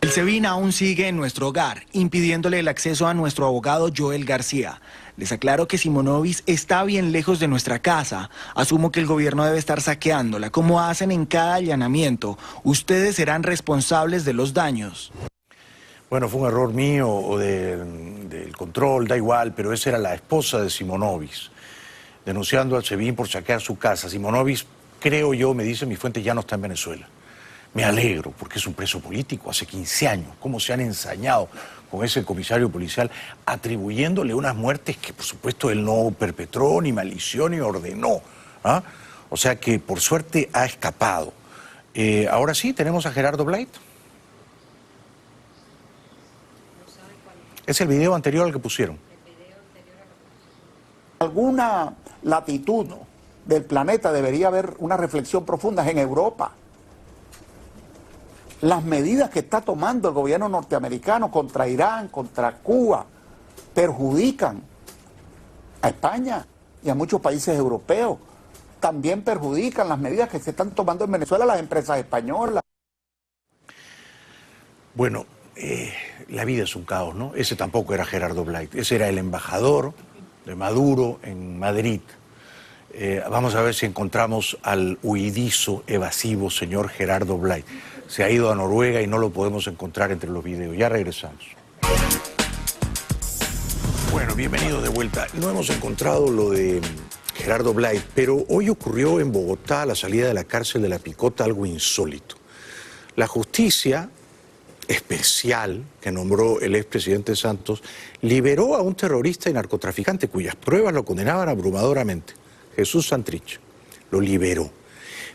S16: El SEBIN aún sigue en nuestro hogar, impidiéndole el acceso a nuestro abogado Joel García. Les aclaro que Simonovic está bien lejos de nuestra casa. Asumo que el gobierno debe estar saqueándola, como hacen en cada allanamiento. Ustedes serán responsables de los daños.
S1: Bueno, fue un error mío o del control, da igual, pero esa era la esposa de Simonovic, denunciando al SEBIN por saquear su casa. Simonovic, creo yo, me dice mi fuente, ya no está en Venezuela. Me alegro, porque es un preso político hace 15 años. Cómo se han ensañado con ese comisario policial, atribuyéndole unas muertes que, por supuesto, él no perpetró, ni malició, ni ordenó. O sea que, por suerte, ha escapado. Ahora sí, tenemos a Gerardo Blight. Es el video anterior al que pusieron.
S17: Alguna latitud del planeta debería haber una reflexión profunda en Europa. Las medidas que está tomando el gobierno norteamericano contra Irán, contra Cuba, perjudican a España y a muchos países europeos. También perjudican las medidas que se están tomando en Venezuela las empresas españolas.
S1: Bueno, la vida es un caos, ¿no? Ese tampoco era Gerardo Blight, ese era el embajador de Maduro en Madrid. Vamos a ver si encontramos al huidizo, evasivo señor Gerardo Blight. Se ha ido a Noruega y no lo podemos encontrar entre los videos. Ya regresamos. Bueno, bienvenido de vuelta. No hemos encontrado lo de Gerardo Blight, pero hoy ocurrió en Bogotá, a la salida de la cárcel de La Picota, algo insólito. La justicia especial que nombró el expresidente Santos liberó a un terrorista y narcotraficante cuyas pruebas lo condenaban abrumadoramente, Jesús Santrich. Lo liberó.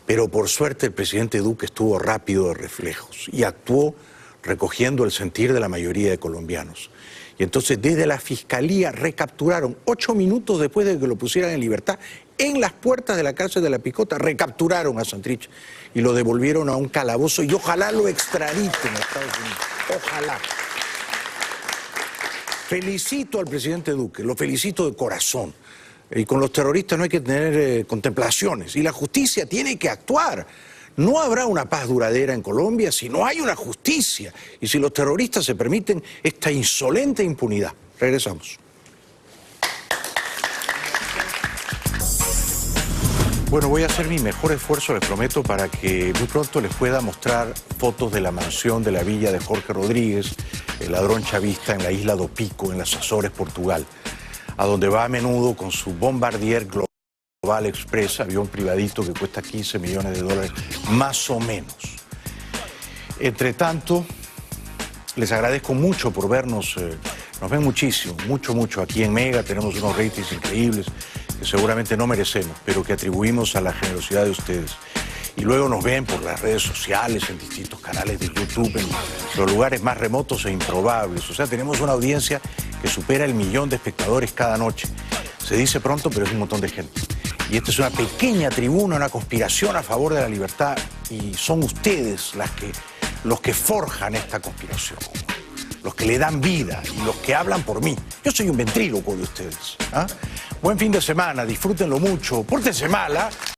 S1: Pero por suerte el presidente Duque estuvo rápido de reflejos y actuó recogiendo el sentir de la mayoría de colombianos. Y entonces desde la fiscalía recapturaron, 8 minutos después de que lo pusieran en libertad, en las puertas de la cárcel de La Picota, recapturaron a Santrich y lo devolvieron a un calabozo y ojalá lo extraditen a Estados Unidos. Ojalá. Felicito al presidente Duque, lo felicito de corazón. Y con los terroristas no hay que tener contemplaciones. Y la justicia tiene que actuar. No habrá una paz duradera en Colombia si no hay una justicia. Y si los terroristas se permiten esta insolente impunidad. Regresamos. Bueno, voy a hacer mi mejor esfuerzo, les prometo, para que muy pronto les pueda mostrar fotos de la mansión de la villa de Jorge Rodríguez, el ladrón chavista en la isla do Pico, en las Azores, Portugal, a donde va a menudo con su Bombardier Global Express, avión privadito que cuesta $15 millones, más o menos. Entre tanto, les agradezco mucho por vernos, nos ven muchísimo, mucho aquí en Mega, tenemos unos ratings increíbles que seguramente no merecemos, pero que atribuimos a la generosidad de ustedes. Y luego nos ven por las redes sociales, en distintos canales de YouTube, en los lugares más remotos e improbables. O sea, tenemos una audiencia que supera el 1.000.000 de espectadores cada noche. Se dice pronto, pero es un montón de gente. Y esta es una pequeña tribuna, una conspiración a favor de la libertad, y son ustedes los que forjan esta conspiración, los que le dan vida y los que hablan por mí. Yo soy un ventrílocuo de ustedes. Buen fin de semana, disfrútenlo mucho, pórtense mal,